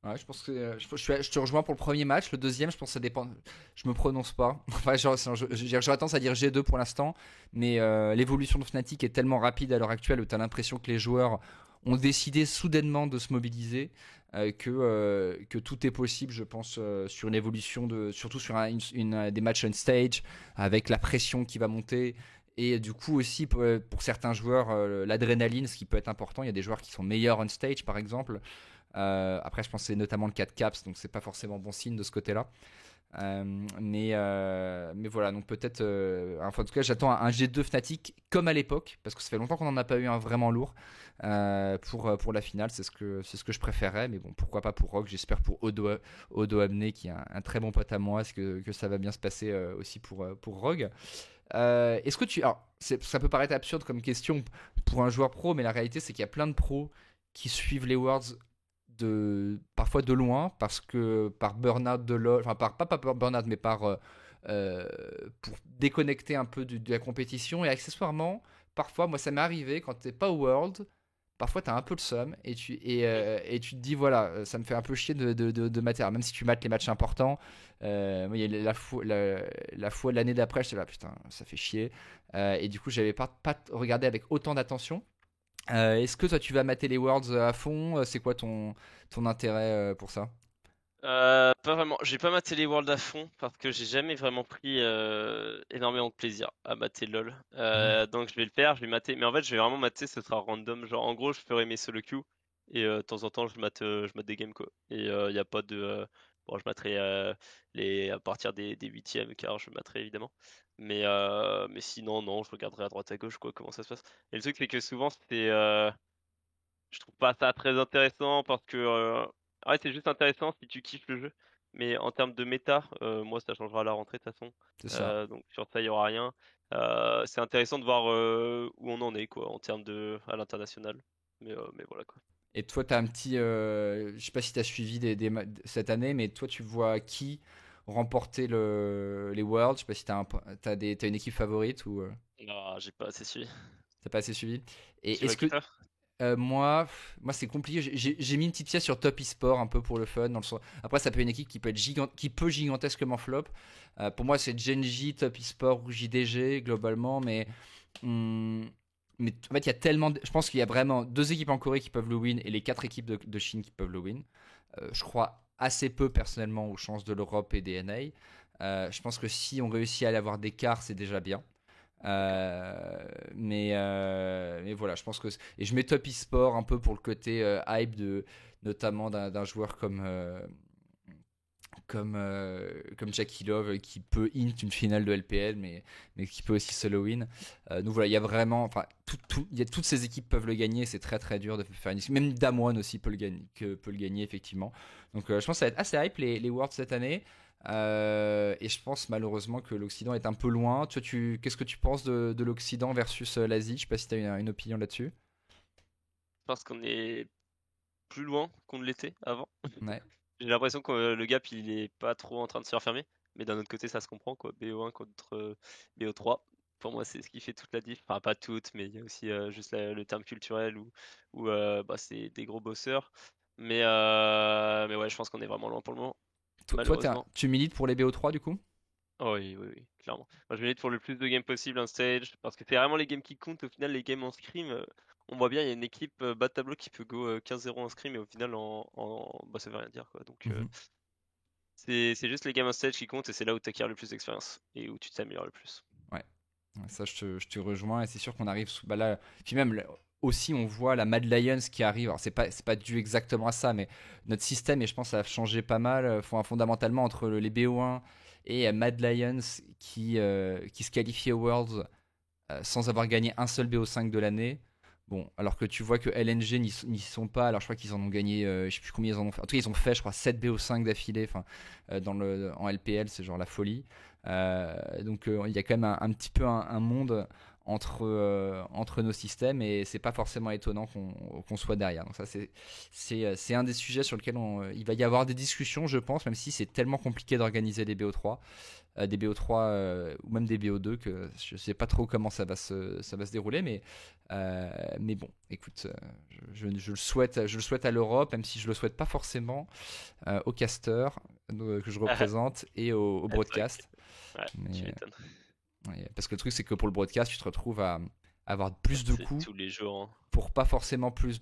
Ouais, je pense que je te rejoins pour le premier match. Le deuxième, je pense que ça dépend. Je me prononce pas. Enfin, j'aurais tendance à dire G2 pour l'instant, mais l'évolution de Fnatic est tellement rapide à l'heure actuelle où tu as l'impression que les joueurs ont décidé soudainement de se mobiliser, que tout est possible, je pense, sur une évolution surtout sur des matchs on stage avec la pression qui va monter. Et du coup aussi pour certains joueurs l'adrénaline, ce qui peut être important. Il y a des joueurs qui sont meilleurs on stage par exemple. Après je pense que c'est notamment le cas de Caps, donc c'est pas forcément bon signe de ce côté là. Mais voilà, donc peut-être. Enfin, en tout cas, j'attends un G2 Fnatic comme à l'époque, parce que ça fait longtemps qu'on n'en a pas eu un vraiment lourd pour la finale. C'est ce que je préférais, mais bon, pourquoi pas pour Rogue. J'espère pour Odo Amné, qui est un très bon pote à moi, est-ce que ça va bien se passer aussi pour Rogue. Est-ce que tu. Alors, ça peut paraître absurde comme question pour un joueur pro, mais la réalité, c'est qu'il y a plein de pros qui suivent les Worlds parfois de loin, parce que par burn-out de LoL, enfin, pas par burn-out, mais euh, pour déconnecter un peu de la compétition. Et accessoirement, parfois, moi, ça m'est arrivé quand t'es pas au World. Parfois, tu as un peu le seum et tu te dis, voilà, ça me fait un peu chier de mater. Même si tu mates les matchs importants, moi, il y a la fois de l'année d'après, j'étais là, putain, ça fait chier. Et du coup, j'avais pas regardé avec autant d'attention. Est-ce que toi, tu vas mater les Worlds à fond? C'est quoi ton intérêt pour ça? Pas vraiment. J'ai pas maté les Worlds à fond parce que j'ai jamais vraiment pris énormément de plaisir à mater LoL. Mhm. Donc je vais le faire, je vais mater. Mais en fait, je vais vraiment mater, ce sera random. Genre, en gros, je ferai mes solo queues et de temps en temps, je mate des games quoi. Et y a pas de. Bon, je materai à partir des huitièmes, car je materai évidemment. Mais sinon, non, je regarderai à droite à gauche quoi, comment ça se passe. Et le truc, c'est que souvent, je trouve pas ça très intéressant parce que ouais, c'est juste intéressant si tu kiffes le jeu. Mais en termes de méta, moi ça changera à la rentrée de toute façon. C'est ça. Donc sur ça il y aura rien. C'est intéressant de voir où on en est quoi en termes de à l'international. Mais voilà quoi. Et toi, tu as un petit. Je sais pas si tu as suivi cette année, mais toi, tu vois qui remporter les Worlds? Je sais pas si t'as une équipe favorite ou Non, j'ai pas assez suivi. t'as pas assez suivi. Et Tu vois est-ce que qui ça? moi c'est compliqué. J'ai mis une petite pièce sur Top eSport un peu pour le fun. Après, ça peut être une équipe qui peut qui peut gigantesquement flop. Pour moi, c'est Genji, Top eSport ou JDG globalement, hum, mais en fait, il y a tellement. Je pense qu'il y a vraiment deux équipes en Corée qui peuvent le win et les quatre équipes de Chine qui peuvent le win. Je crois assez peu personnellement aux chances de l'Europe et des NA. Je pense que si on réussit à aller avoir des quarts, c'est déjà bien. D'accord. Mais voilà, je pense que. Et je mets Top eSport un peu pour le côté hype notamment d'un joueur comme Jackie Love qui peut int une finale de LPL, mais qui peut aussi solo win. Donc voilà, il y a vraiment. Enfin, toutes ces équipes peuvent le gagner, c'est très très dur de faire une. Même Damwon aussi peut le gagner, effectivement. Donc je pense que ça va être assez hype les Worlds cette année. Et je pense malheureusement que l'Occident est un peu loin. Qu'est-ce que tu penses de l'Occident versus l'Asie? Je sais pas si tu as une opinion là-dessus. Parce qu'on est plus loin qu'on ne l'était avant. Ouais, J'ai l'impression que le gap il est pas trop en train de se refermer, mais d'un autre côté ça se comprend quoi. BO1 contre BO3, pour moi c'est ce qui fait toute la diff. Enfin pas toute, mais il y a aussi juste le terme culturel où bah, c'est des gros bosseurs. Mais ouais, je pense qu'on est vraiment loin pour le moment, Toi, malheureusement. tu milites pour les BO3 du coup? Oh oui, oui, oui, clairement. Moi je milite pour le plus de games possible en stage, parce que c'est vraiment les games qui comptent. Au final, les games en scrim, on voit bien, il y a une équipe bas de tableau qui peut go 15-0 en scrim, et au final, bah, ça veut rien dire quoi. Donc Mhm. c'est juste les games on stage qui comptent et c'est là où tu acquiers le plus d'expérience et où tu t'améliores le plus. Ouais. Ouais, ça, je te rejoins et c'est sûr qu'on arrive bah là, puis même aussi on voit la Mad Lions qui arrive. Alors c'est pas dû exactement à ça, mais notre système et je pense ça a changé pas mal fondamentalement entre les BO1 et Mad Lions qui se qualifient aux Worlds sans avoir gagné un seul BO5 de l'année. Bon, alors que tu vois que LNG n'y sont pas, alors je crois qu'ils en ont gagné, je sais plus combien ils en ont fait. En tout cas, ils ont fait, je crois, 7 BO5 d'affilée en LPL, c'est genre la folie. Donc il y a quand même un petit peu un monde entre nos systèmes et c'est pas forcément étonnant qu'on soit derrière. Donc ça, c'est un des sujets sur lequel il va y avoir des discussions, je pense, même si c'est tellement compliqué d'organiser des BO3 des BO3 ou même des BO2 que je sais pas trop comment ça va se dérouler mais bon écoute je le souhaite à l'Europe même si je le souhaite pas forcément aux casters que je représente et au Ah, c'est vrai broadcast que ouais, tu mais m'étonnes. ouais, parce que le truc c'est que pour le broadcast tu te retrouves à avoir plus de C'est coûts tous les jours, hein. pour pas forcément plus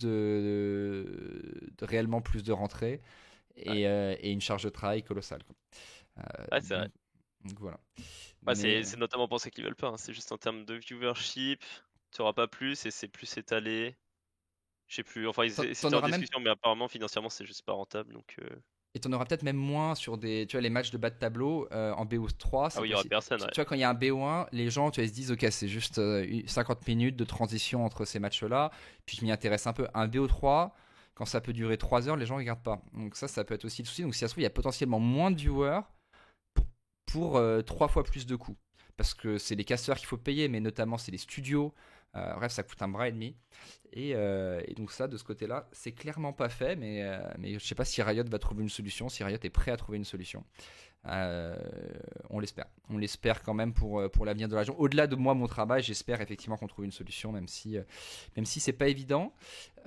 réellement plus de rentrées Ouais, et une charge de travail colossale quoi. ouais, c'est vrai. Donc voilà Ouais, mais c'est notamment pour ça qu'ils veulent pas, hein. C'est juste en termes de viewership, tu auras pas plus et c'est plus étalé. Je sais plus, enfin ils t'en c'était en auras même discussion, mais apparemment financièrement c'est juste pas rentable donc. Et t'en auras peut-être même moins sur tu vois, les matchs de bas de tableau en BO3. Ah oui, il y aura personne, ouais. Tu vois, quand il y a un BO1, les gens, tu vois, ils se disent, ok, c'est juste 50 minutes de transition entre ces matchs-là. Puis je m'y intéresse un peu. Un BO3, quand ça peut durer 3 heures, les gens ne regardent pas. Donc ça peut être aussi le souci. Donc si ça se trouve, il y a potentiellement moins de viewers pour 3 fois plus de coûts. Parce que c'est les casteurs qu'il faut payer, mais notamment c'est les studios. Bref, ça coûte un bras et demi. Et donc ça, de ce côté-là, c'est clairement pas fait, mais je sais pas si Riot va trouver une solution, si Riot est prêt à trouver une solution. On l'espère. On l'espère quand même pour l'avenir de la région. Au-delà de moi, mon travail, j'espère effectivement qu'on trouve une solution, même si c'est pas évident.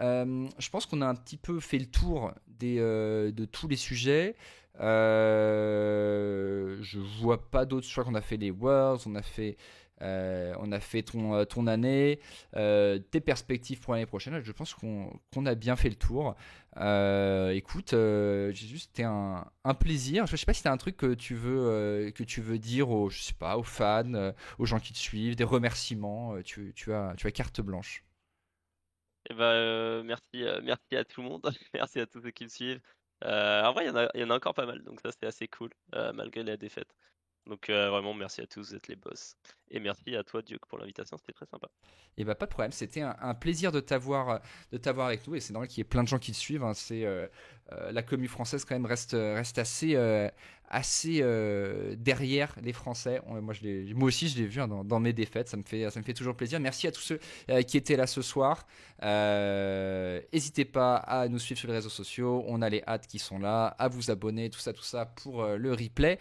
Je pense qu'on a un petit peu fait le tour de tous les sujets. Je vois pas d'autres. Je crois qu'on a fait les Worlds, on a fait ton année, tes perspectives pour l'année prochaine. Je pense qu'on a bien fait le tour. Écoute, j'ai juste été un plaisir. Je sais pas si tu as un truc que tu veux dire je sais pas, aux fans, aux gens qui te suivent, des remerciements. Tu as carte blanche. Et bah, merci à tout le monde, merci à tous ceux qui me suivent. En vrai, il y en a encore pas mal, donc ça c'est assez cool, malgré la défaite. Donc vraiment, merci à tous, vous êtes les boss. Et merci à toi, Duke, pour l'invitation, c'était très sympa. Et bah pas de problème, c'était un plaisir de t'avoir avec nous et c'est normal qu'il y ait plein de gens qui te suivent. Hein. La commu française quand même reste assez derrière les Français. Moi aussi je l'ai vu hein, dans mes défaites, ça me fait toujours plaisir. Merci à tous ceux qui étaient là ce soir. N'hésitez pas à nous suivre sur les réseaux sociaux, on a les hâtes qui sont là, à vous abonner, tout ça pour le replay.